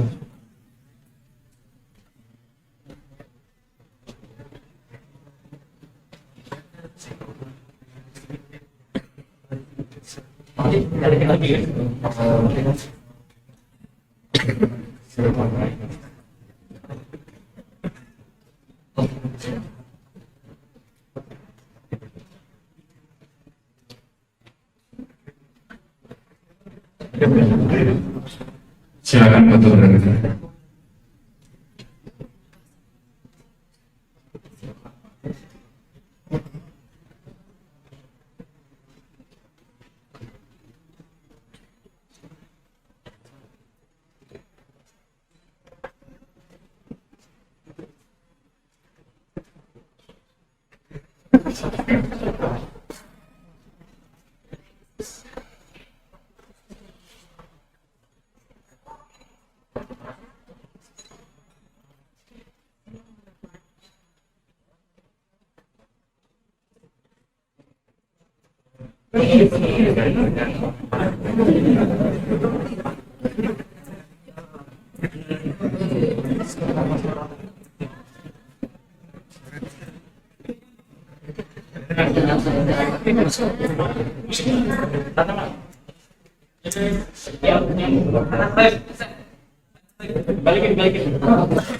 Speaker 5: Silakan foto berikutnya.
Speaker 1: Satu, dua, tiga.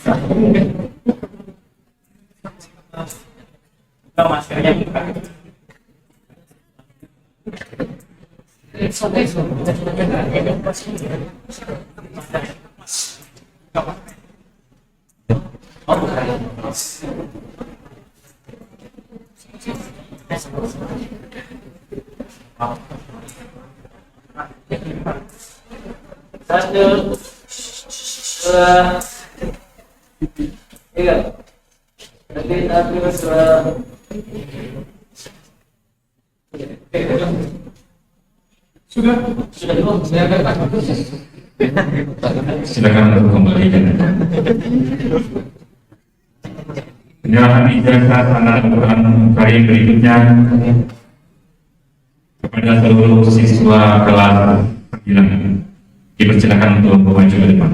Speaker 1: Satu, dua.
Speaker 5: Silakan untuk kembali. Penyerahan ijazah sanad Al-Quran Karim berikutnya kepada seluruh siswa kelas 9. Dipersilakan untuk maju ke depan.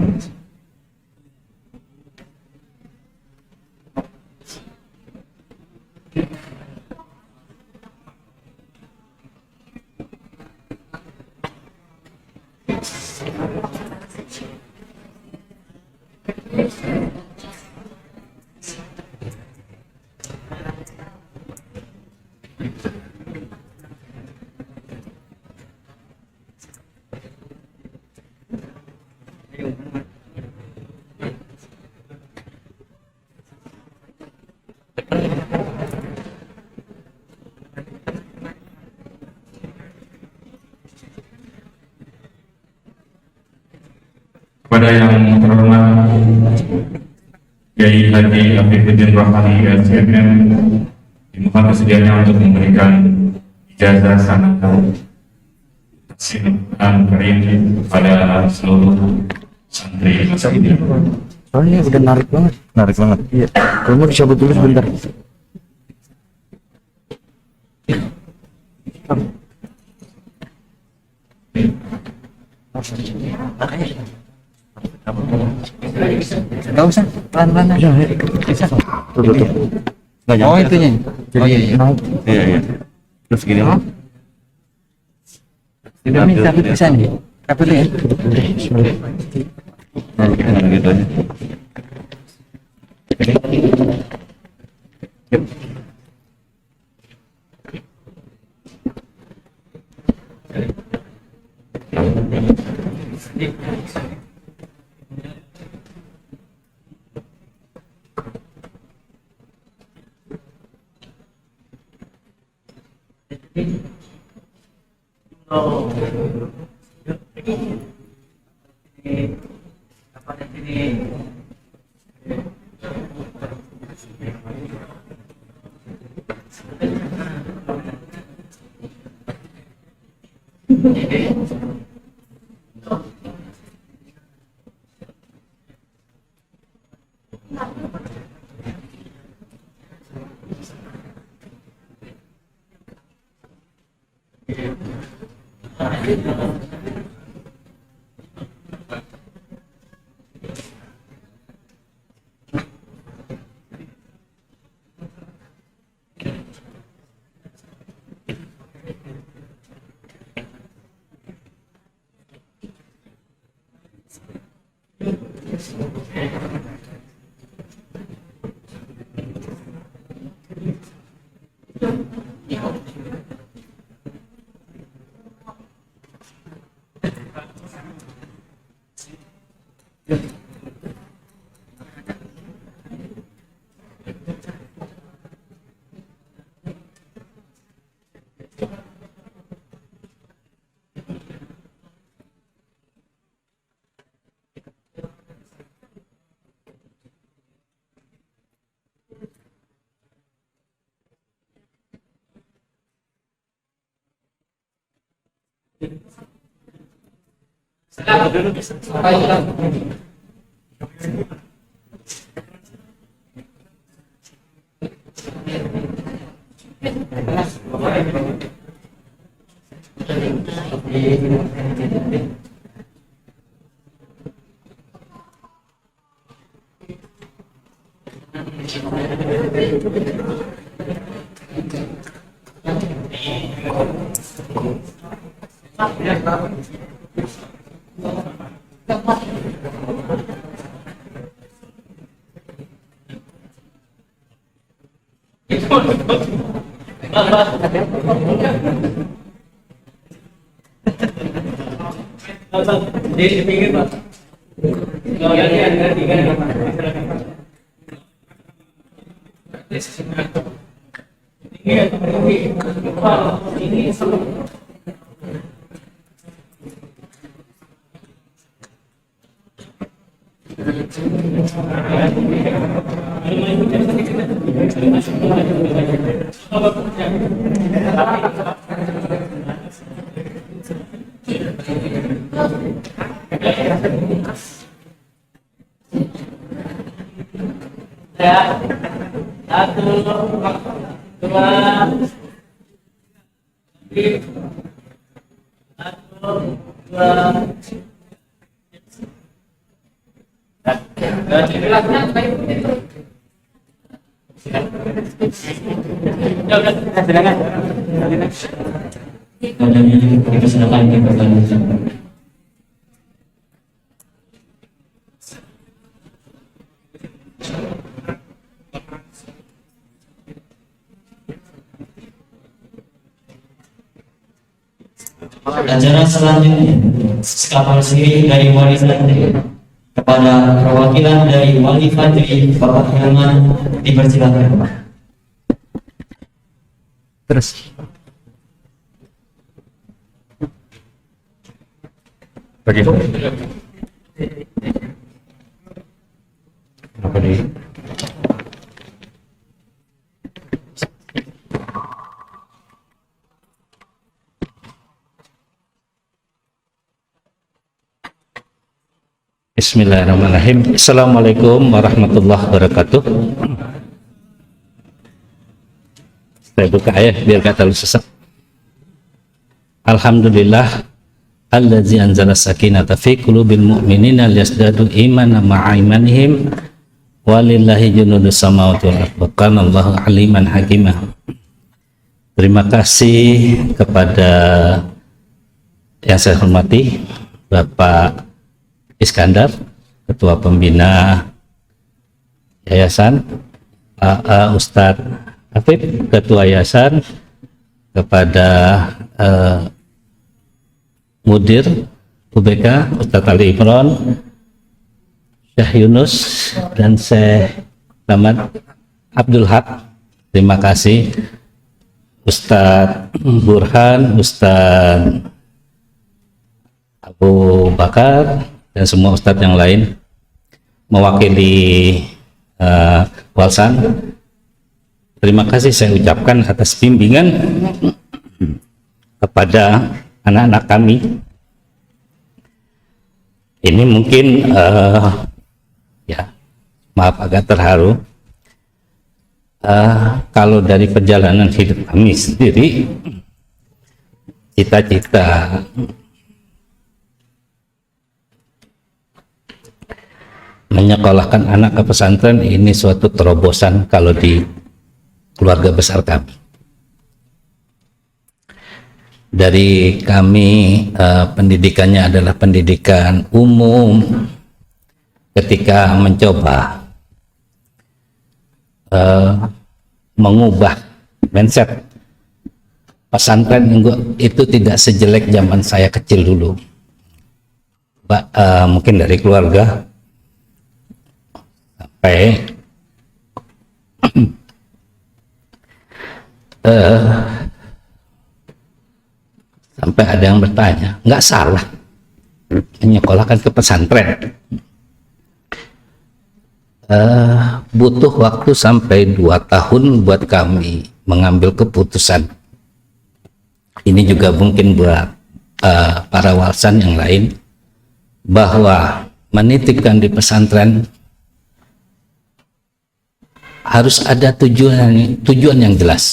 Speaker 5: Kepada yang terhormat Kiai Haji Afifuddin Rahmani LCMM, dimohon kesediaannya untuk memberikan ijazah sanad tafsir Al-Quran Karim kepada seluruh santri.
Speaker 10: Soalnya udah narik banget. Iya. Kamu dicabut dulu sebentar.
Speaker 2: Gak usah, pelan-pelan aja. Bisa.
Speaker 10: Tuh.
Speaker 2: Oh itunya. Jadi
Speaker 10: Iya. Terus gini.
Speaker 2: tidak bisa bisa nih. Apa tuh ya?
Speaker 10: Nah, gitu aja.
Speaker 1: Kita sedangkan kita berlanjut. Acara selanjutnya kapal sirih dari wali santri kepada perwakilan dari wali fadri Bapak Hilman dipersilakan.
Speaker 2: Terus.
Speaker 5: Begitu. Apa nih?
Speaker 12: Bismillahirrahmanirrahim. Assalamualaikum warahmatullahi wabarakatuh. Saya buka ya biar gak terlalu sesak. Alhamdulillah allazi anzala sakinata fi qulubil mu'minina liyazdadu imanan ma'a imanihim walillahi junudus samawati wal ardi wa kana Allahu aliman hakimah. Terima kasih kepada yang saya hormati Bapak Iskandar, Ketua Pembina Yayasan, Ustadz Afif, Ketua Yayasan, kepada Mudir UBK, Ustadz Ali Imron, Syekh Yunus, dan Syekh Ahmad Abdul Haq. Terima kasih Ustadz Burhan, Ustadz Abu Bakar, dan semua ustadz yang lain mewakili Walsan. Terima kasih saya ucapkan atas bimbingan kepada anak-anak kami. Ini mungkin ya maaf agak terharu. Kalau dari perjalanan hidup kami sendiri, cita-cita menyekolahkan anak ke pesantren ini suatu terobosan kalau di keluarga besar kami. Dari kami pendidikannya adalah pendidikan umum. Ketika mencoba mengubah mindset pesantren itu tidak sejelek zaman saya kecil dulu. Mungkin dari keluarga sampai ada yang bertanya, nggak salah menyekolahkan ke pesantren. Butuh waktu sampai 2 tahun buat kami mengambil keputusan. Ini juga mungkin buat para walsan yang lain, bahwa menitipkan di pesantren harus ada tujuan yang jelas.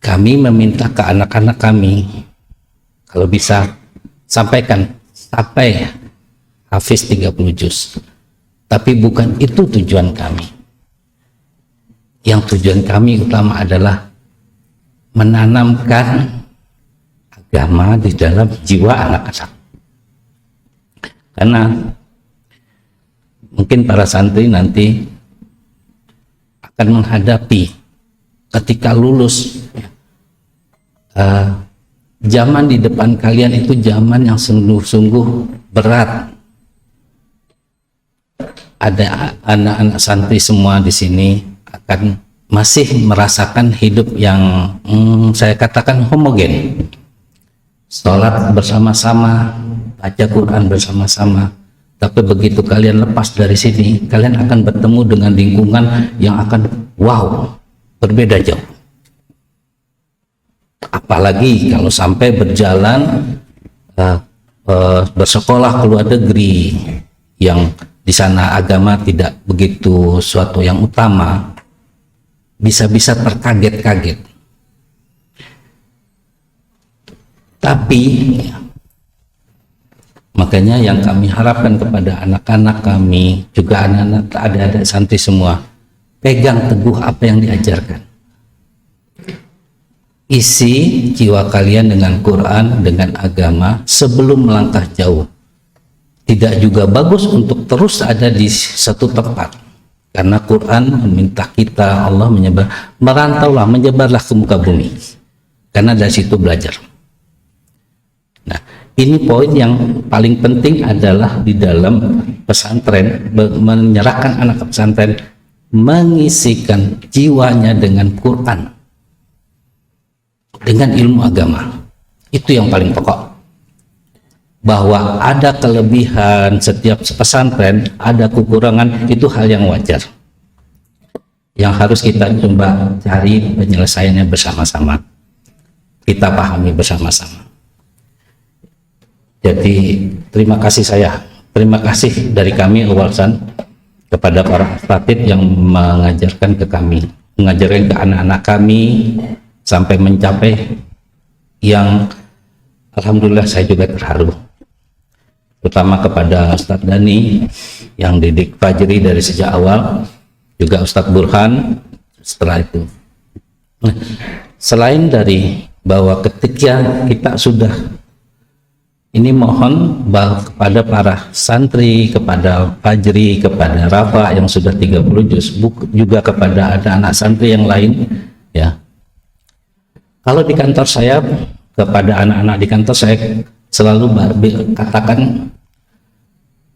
Speaker 12: Kami meminta ke anak-anak kami, kalau bisa sampaikan sampai hafiz 30 juz. Tapi bukan itu tujuan kami. Yang tujuan kami utama adalah menanamkan agama di dalam jiwa anak-anak. Karena mungkin para santri nanti akan menghadapi ketika lulus zaman di depan kalian itu zaman yang sungguh-sungguh berat. Ada anak-anak santri semua di sini akan masih merasakan hidup yang saya katakan homogen. Sholat bersama-sama, baca Quran bersama-sama. Tapi begitu kalian lepas dari sini, kalian akan bertemu dengan lingkungan yang akan wow, berbeda jauh. Apalagi kalau sampai berjalan bersekolah ke luar negeri, yang di sana agama tidak begitu suatu yang utama, bisa-bisa terkaget-kaget. Tapi makanya yang kami harapkan kepada anak-anak kami, juga anak-anak adik-adik santri semua, pegang teguh apa yang diajarkan. Isi jiwa kalian dengan Quran, dengan agama sebelum melangkah jauh. Tidak juga bagus untuk terus ada di satu tempat, karena Quran meminta kita, Allah merantaulah, menyebarlah ke muka bumi, karena dari situ belajar. Nah, ini poin yang paling penting adalah di dalam pesantren, menyerahkan anak ke pesantren, mengisikan jiwanya dengan Quran, dengan ilmu agama. Itu yang paling pokok. Bahwa ada kelebihan setiap pesantren, ada kekurangan, itu hal yang wajar, yang harus kita coba cari penyelesaiannya bersama-sama, kita pahami bersama-sama. Jadi terima kasih dari kami Walsan kepada para asatidz yang mengajarkan ke kami, mengajarkan ke anak-anak kami sampai mencapai yang alhamdulillah saya juga terharu. Terutama kepada Ustadz Dani yang didik Fajri dari sejak awal, juga Ustadz Burhan setelah itu. Nah, selain dari bahwa ketika kita sudah ini, mohon kepada para santri, kepada Fajri, kepada Rafa yang sudah 30 juz, juga kepada anak-anak santri yang lain, ya. Kalau di kantor saya, kepada anak-anak di kantor saya selalu katakan,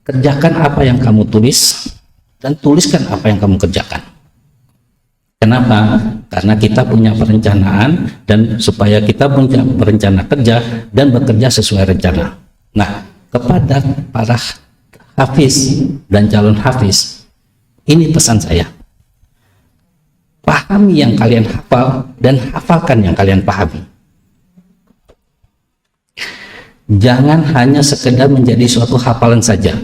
Speaker 12: kerjakan apa yang kamu tulis dan tuliskan apa yang kamu kerjakan. Kenapa? Karena kita punya perencanaan, dan supaya kita punya perencana kerja dan bekerja sesuai rencana. Nah, kepada para hafiz dan calon hafiz, ini pesan saya. Pahami yang kalian hafal dan hafalkan yang kalian pahami. Jangan hanya sekedar menjadi suatu hafalan saja.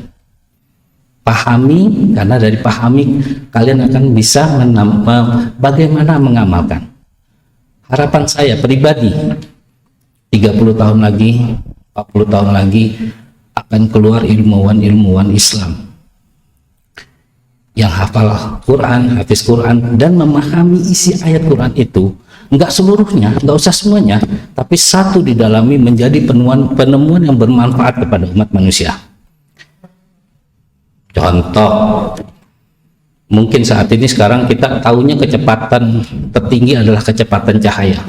Speaker 12: Pahami, karena dari pahami kalian akan bisa bagaimana mengamalkan. Harapan saya pribadi, 30 tahun lagi, 40 tahun lagi akan keluar ilmuwan-ilmuwan Islam yang hafal Quran, hafiz Quran, dan memahami isi ayat Quran itu, enggak seluruhnya, enggak usah semuanya, tapi satu didalami menjadi penemuan yang bermanfaat kepada umat manusia. Contoh, mungkin saat ini sekarang kita tahunya kecepatan tertinggi adalah kecepatan cahaya,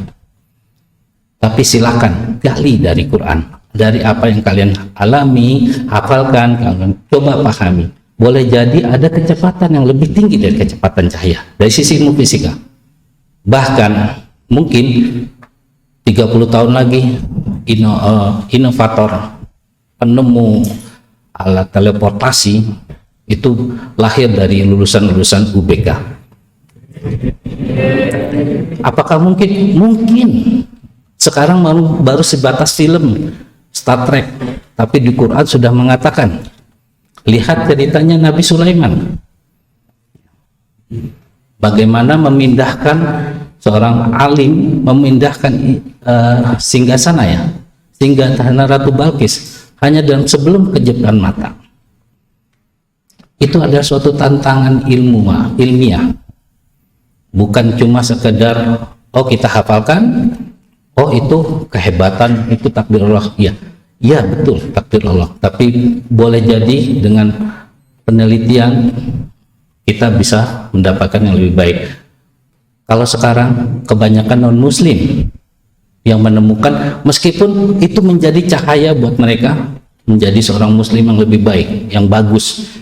Speaker 12: tapi silakan gali dari Quran, dari apa yang kalian alami, hafalkan, kalian coba pahami. Boleh jadi ada kecepatan yang lebih tinggi dari kecepatan cahaya dari sisi ilmu fisika. Bahkan mungkin 30 tahun lagi inovator, penemu alat teleportasi itu lahir dari lulusan-lulusan UBK. Apakah mungkin? Mungkin. Sekarang baru sebatas film Star Trek, tapi di Quran sudah mengatakan. Lihat ceritanya Nabi Sulaiman, bagaimana memindahkan seorang alim, memindahkan singgasana ya, singgasana Ratu Balkis hanya dalam sebelum kejepatan mata. Itu adalah suatu tantangan ilmiah, bukan cuma sekedar oh kita hafalkan, oh itu kehebatan, itu takdir Allah. Ya betul, takdir Allah, tapi boleh jadi dengan penelitian kita bisa mendapatkan yang lebih baik. Kalau sekarang kebanyakan non muslim yang menemukan, meskipun itu menjadi cahaya buat mereka menjadi seorang muslim yang lebih baik, yang bagus.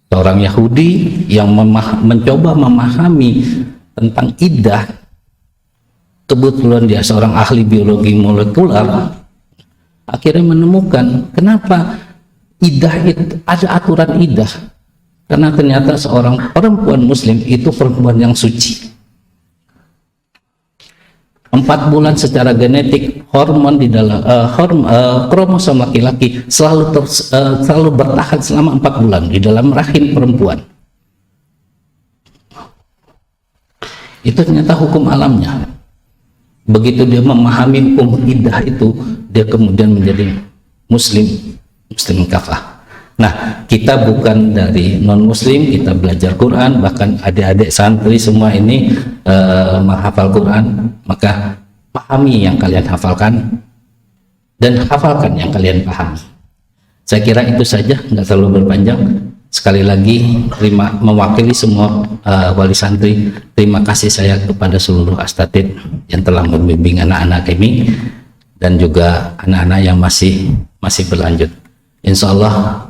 Speaker 12: Seorang Yahudi yang mencoba memahami tentang iddah, kebetulan dia seorang ahli biologi molekular, akhirnya menemukan kenapa iddah itu ada aturan iddah, karena ternyata seorang perempuan muslim itu perempuan yang suci. 4 bulan secara genetik hormon di dalam kromosom laki-laki selalu bertahan selama 4 bulan di dalam rahim perempuan. Itu ternyata hukum alamnya. Begitu dia memahami hukum iddah itu, dia kemudian menjadi muslim kafah. Nah, kita bukan dari non muslim, kita belajar Quran, bahkan adik-adik santri semua ini menghafal Quran, maka pahami yang kalian hafalkan dan hafalkan yang kalian pahami. Saya kira itu saja, nggak terlalu berpanjang. Sekali lagi mewakili semua wali santri, terima kasih saya kepada seluruh asatidz yang telah membimbing anak-anak kami dan juga anak-anak yang masih berlanjut. Insya Allah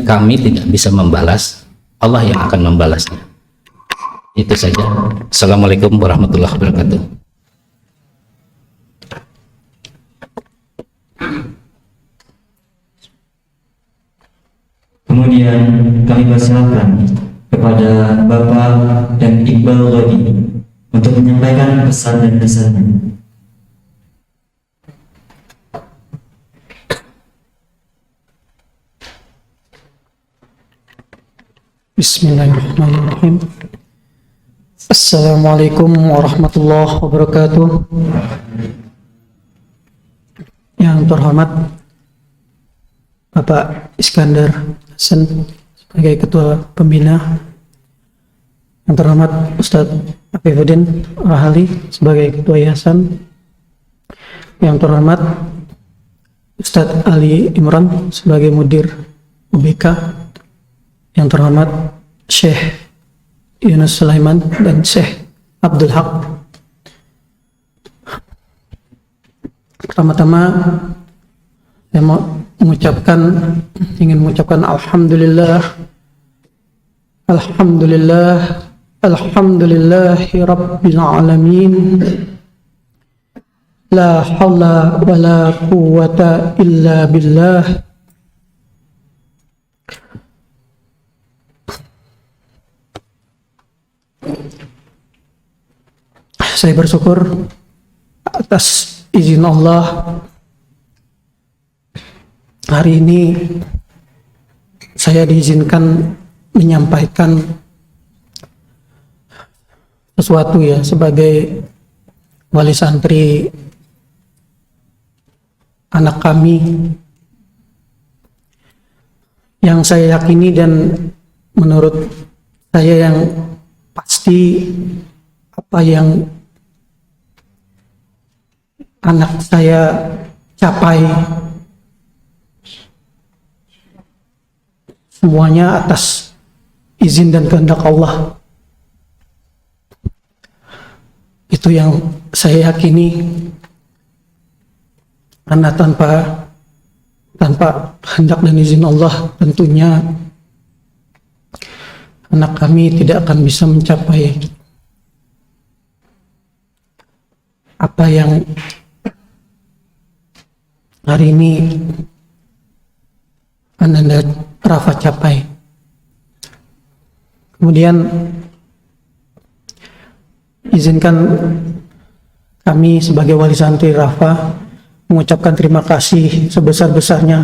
Speaker 12: kami tidak bisa membalas, Allah yang akan membalasnya. Itu saja. Assalamualaikum warahmatullahi wabarakatuh.
Speaker 1: Kemudian kami persilakan kepada Bapak dan Iqbal Ghani untuk menyampaikan pesan dan kesannya.
Speaker 8: Bismillahirrahmanirrahim. Assalamualaikum warahmatullahi wabarakatuh. Yang terhormat Bapak Iskandar Hasan sebagai Ketua Pembina, yang terhormat Ustadz Afifuddin Rahali sebagai Ketua Yayasan, yang terhormat Ustadz Ali Imran sebagai Mudir UBK, yang terhormat Syekh Yunus Sulaiman dan Syekh Abdul Haq. Pertama-tama saya ingin mengucapkan alhamdulillahi rabbil alamin, la haula wa la quwwata illa billah. Saya bersyukur atas izin Allah
Speaker 13: hari ini saya diizinkan menyampaikan sesuatu ya sebagai wali santri anak kami, yang saya yakini dan menurut saya yang pasti apa yang anak saya capai semuanya atas izin dan kehendak Allah. Itu yang saya yakini, karena tanpa kehendak dan izin Allah tentunya anak kami tidak akan bisa mencapai apa yang hari ini Ananda Rafa capai. Kemudian izinkan kami sebagai wali santri Rafa mengucapkan terima kasih sebesar-besarnya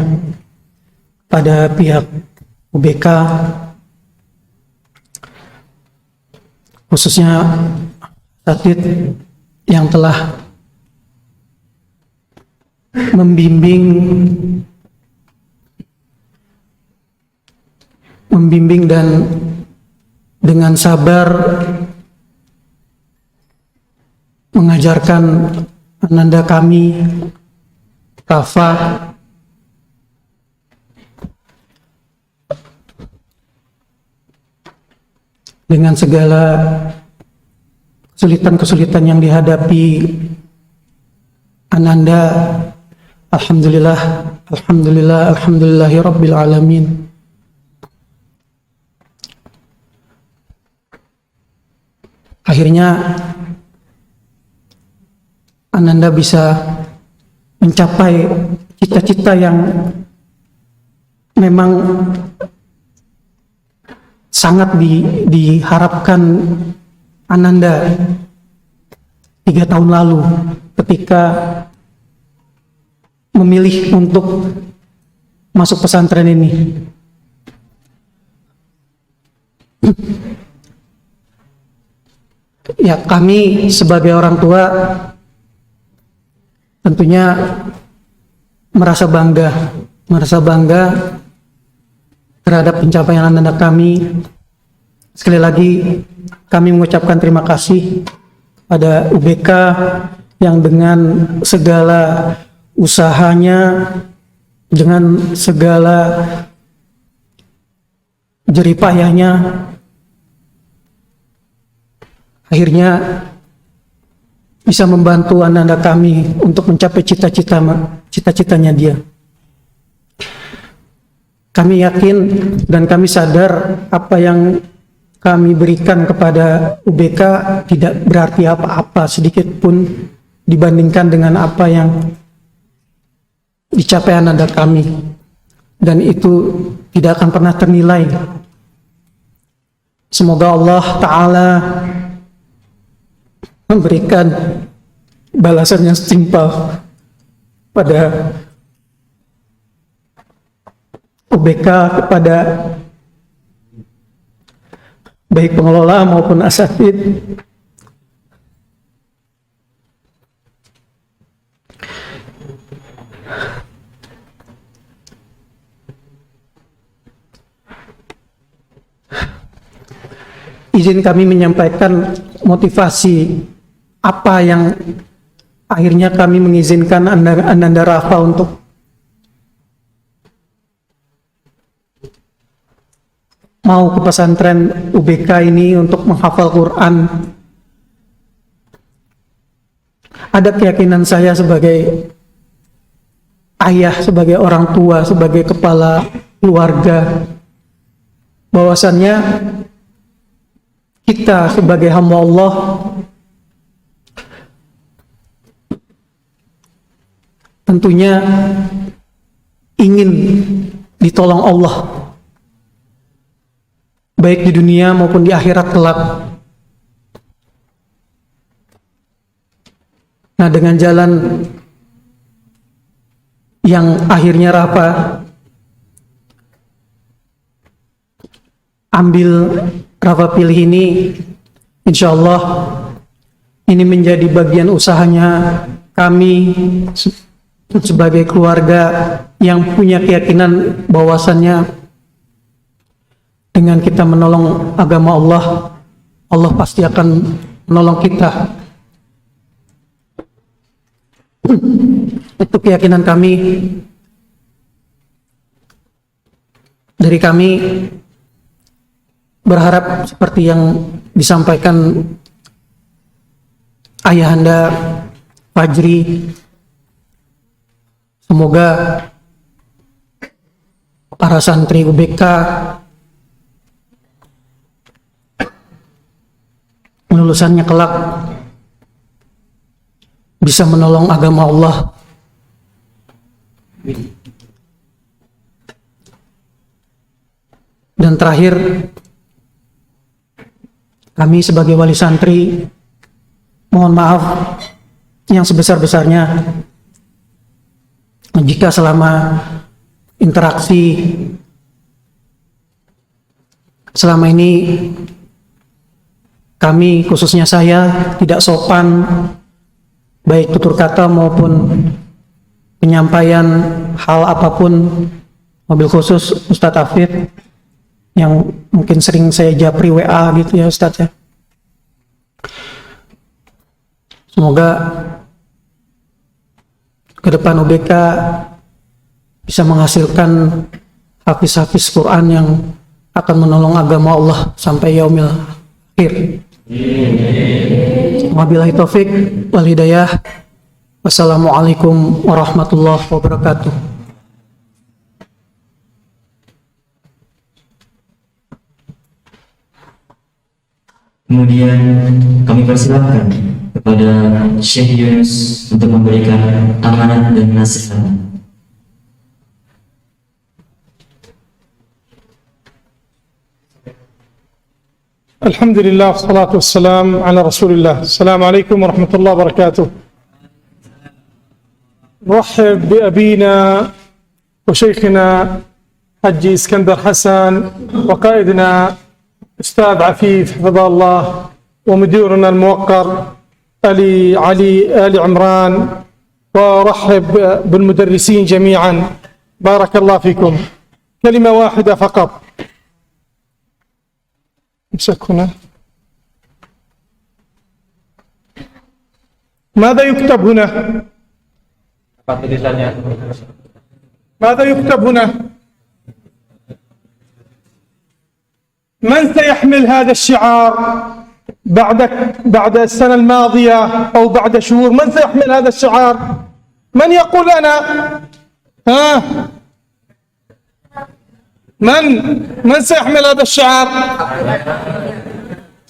Speaker 13: pada pihak UBK, khususnya Satid yang telah membimbing dan dengan sabar mengajarkan Ananda kami, Rafa, dengan segala kesulitan-kesulitan yang dihadapi Ananda. Alhamdulillahi Rabbil Alamin. Akhirnya Ananda bisa mencapai cita-cita yang memang sangat diharapkan Ananda 3 tahun lalu ketika memilih untuk masuk pesantren ini. Ya, kami sebagai orang tua tentunya merasa bangga terhadap pencapaian anak kami. Sekali lagi kami mengucapkan terima kasih pada UBK yang dengan segala usahanya, dengan segala jerih payahnya, akhirnya bisa membantu anak-anak kami untuk mencapai cita-citanya dia. Kami yakin dan kami sadar apa yang kami berikan kepada UBK tidak berarti apa-apa sedikit pun dibandingkan dengan apa yang dicapai anak-anak kami, dan itu tidak akan pernah ternilai. Semoga Allah Ta'ala memberikan balasan yang setimpal pada UBK, kepada baik pengelola maupun asatid. Izin kami menyampaikan motivasi apa yang akhirnya kami mengizinkan Ananda Rafa untuk mau ke pesantren UBK ini untuk menghafal Quran. Ada keyakinan saya sebagai ayah, sebagai orang tua, sebagai kepala keluarga, bahwasannya kita sebagai hamba Allah tentunya ingin ditolong Allah, baik di dunia maupun di akhirat kelak. Nah, dengan jalan yang akhirnya Rafa ambil Rafa pilih ini, insya Allah ini menjadi bagian usahanya kami sebagai keluarga yang punya keyakinan bahwasannya dengan kita menolong agama Allah, Allah pasti akan menolong kita. Itu keyakinan kami. Dari kami berharap seperti yang disampaikan Ayahanda Fajri, semoga para santri UBK lulusannya kelak bisa menolong agama Allah. Dan terakhir, kami sebagai wali santri mohon maaf yang sebesar-besarnya jika selama interaksi selama ini kami, khususnya saya, tidak sopan baik tutur kata maupun penyampaian hal apapun, mobil khusus Ustadz Afid yang mungkin sering saya japri WA gitu ya Ustadz ya. Semoga ke depan UBK bisa menghasilkan hafiz-hafiz Quran yang akan menolong agama Allah sampai yaumil akhir. Wabillahi taufik wal hidayah. Wassalamualaikum warahmatullahi wabarakatuh.
Speaker 1: Kemudian kami persilahkan kepada Syekh Yunus untuk memberikan amanat dan nasihat.
Speaker 8: Alhamdulillah, wassalatu wassalam ala rasulillah. Assalamualaikum warahmatullahi wabarakatuh. نرحب بأبينا وشيخنا حجي اسكندر حسن وقائدنا أستاذ عفيف حفظه الله ومديرنا الموقر آل عمران، وأرحب بالمدرسين جميعا. بارك الله فيكم. كلمة واحدة فقط. امسك هنا. ماذا يكتب هنا؟ ماذا يكتب هنا؟ من سيحمل هذا الشعار بعد السنة الماضية أو بعد شهور؟ من سيحمل هذا الشعار؟ من يقول أنا؟ ها؟ من سيحمل هذا الشعار؟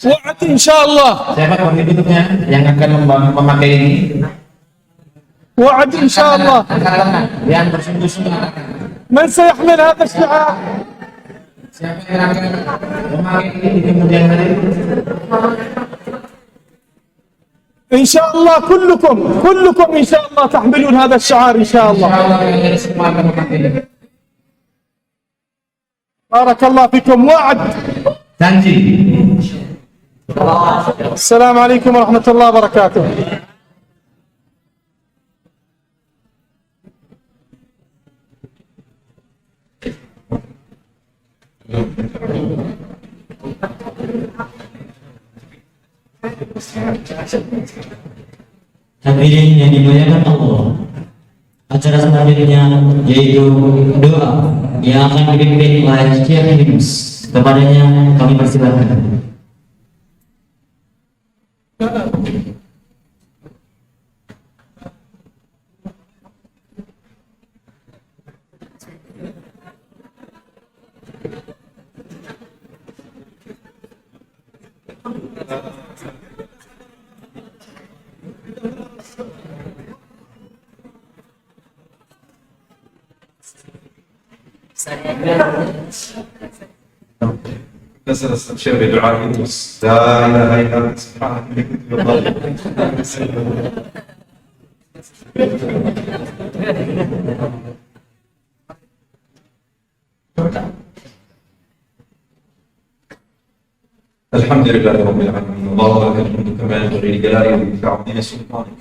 Speaker 8: وعد إن شاء الله.
Speaker 9: Siapa pemimpinnya yang akan memakai ini?
Speaker 8: وعد إن شاء الله.
Speaker 9: Yang bersungguh-sungguh.
Speaker 8: من سيحمل هذا الشعار؟
Speaker 9: Siapa yang akan memakai ini di kemudian hari?
Speaker 8: إن شاء الله كلكم إن شاء الله تحملون هذا الشعار إن شاء الله. بارك الله فيكم. وعد.
Speaker 9: Janji.
Speaker 8: السلام عليكم ورحمة الله وبركاته.
Speaker 1: Hadirin yang dimuliakan Allah, acara selanjutnya yaitu doa yang akan dipimpin oleh Syekh Yunus. Kepadanya kami persilakan.
Speaker 5: نستبشر بدعاء يونس لا اله الا انت سبحانك اني كنت من الظالمين.
Speaker 14: الحمد لله رب العالمين، اللهم لك الحمد كما ينبغي لجلال وجهك وعظيم سلطانك.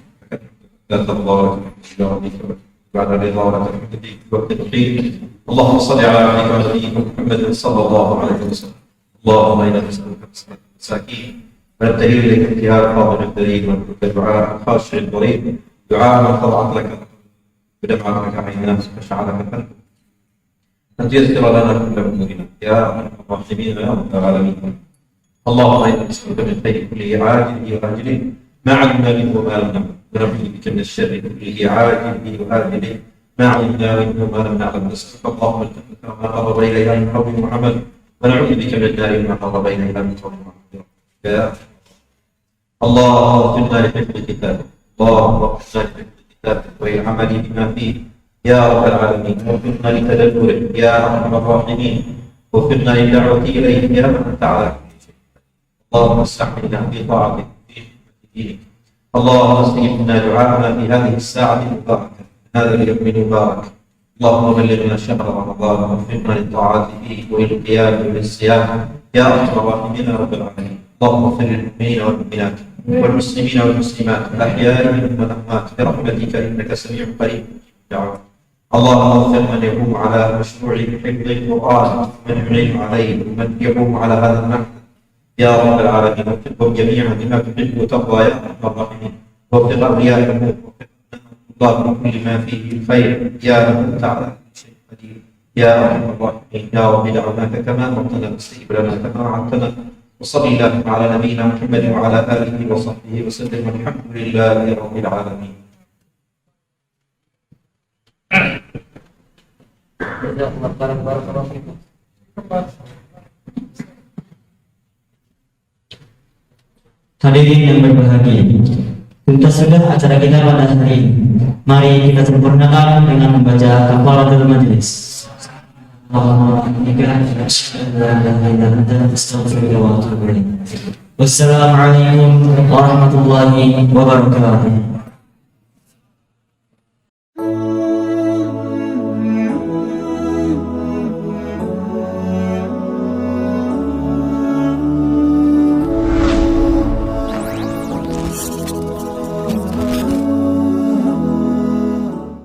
Speaker 14: لا تبارك بعد الرضا ولا تحمد في وقت الخير. اللهم صل على عبدك ونبيك محمد صلى الله عليه وسلم. اللهم انا نسالك نصرة المساكين ونبتهل اليك انتهاء الفاضل الدليل ونترك دعاء الخاشع الضرير، دعاء من خضعت لك بدمعتك عيناك فشعلك قلبك أن تيسر لنا كل أمورنا يا أرحم الراحمين يا رب العالمين. اللهم إنا نسألك من خير كله عاجله وآجله ما علمنا منه وما لم نعلم، ونعوذ بك من الشر كله عاجله وآجله ما علمنا منه وما لم نعلم. نسألك اللهم الجنة وما قرب إليها من قول وعمل، ونعوذ بك من النار وما قرب إليها من قول وعمل. يا اللهم وفقنا لحفظ كتابك، اللهم وفقنا لحفظ كتابك والعمل بما فيه يا رب العالمين. وفقنا لتدبره يا أرحم الراحمين، وفقنا للدعوة إليه يا من أنت على كل شيء. اللهم استعملنا في طاعتك في خدمة دينك. اللهم استجب لنا دعاءنا في هذه الساعة المباركة هذا اليوم المبارك. اللهم بلغنا شهر رمضان ووفقنا للطاعات فيه وللقيام بالصيام يا أرحم الراحمين يا رب العالمين. اللهم اغفر للمؤمنين والمؤمنات والمسلمين والمسلمات الأحياء منهم والأموات برحمتك إنك سميع قريب دعوات. اللهم اغفر من يقوم على مشروع حفظ القرآن ومن يعين عليه ومن يقوم على هذا النحو يا رب العالمين. وفقهم جميعا لما تحب وترضى يا ارحم الراحمين. وفق اولياء الامور الله بكل ما فيه الخير يا من انت على كل شيء قدير يا ارحم الراحمين. يا رب دعوناك كما امرتنا واستجب لنا كما وعدتنا. وصلي اللهم على نبينا محمد وعلى اله وصحبه وسلم والحمد لله رب العالمين.
Speaker 1: Hadirin yang berbahagia, tuntas sudah acara kita pada hari ini. Mari kita sempurnakan dengan membaca kafaratul majlis. Wassalamualaikum warahmatullahi wabarakatuh.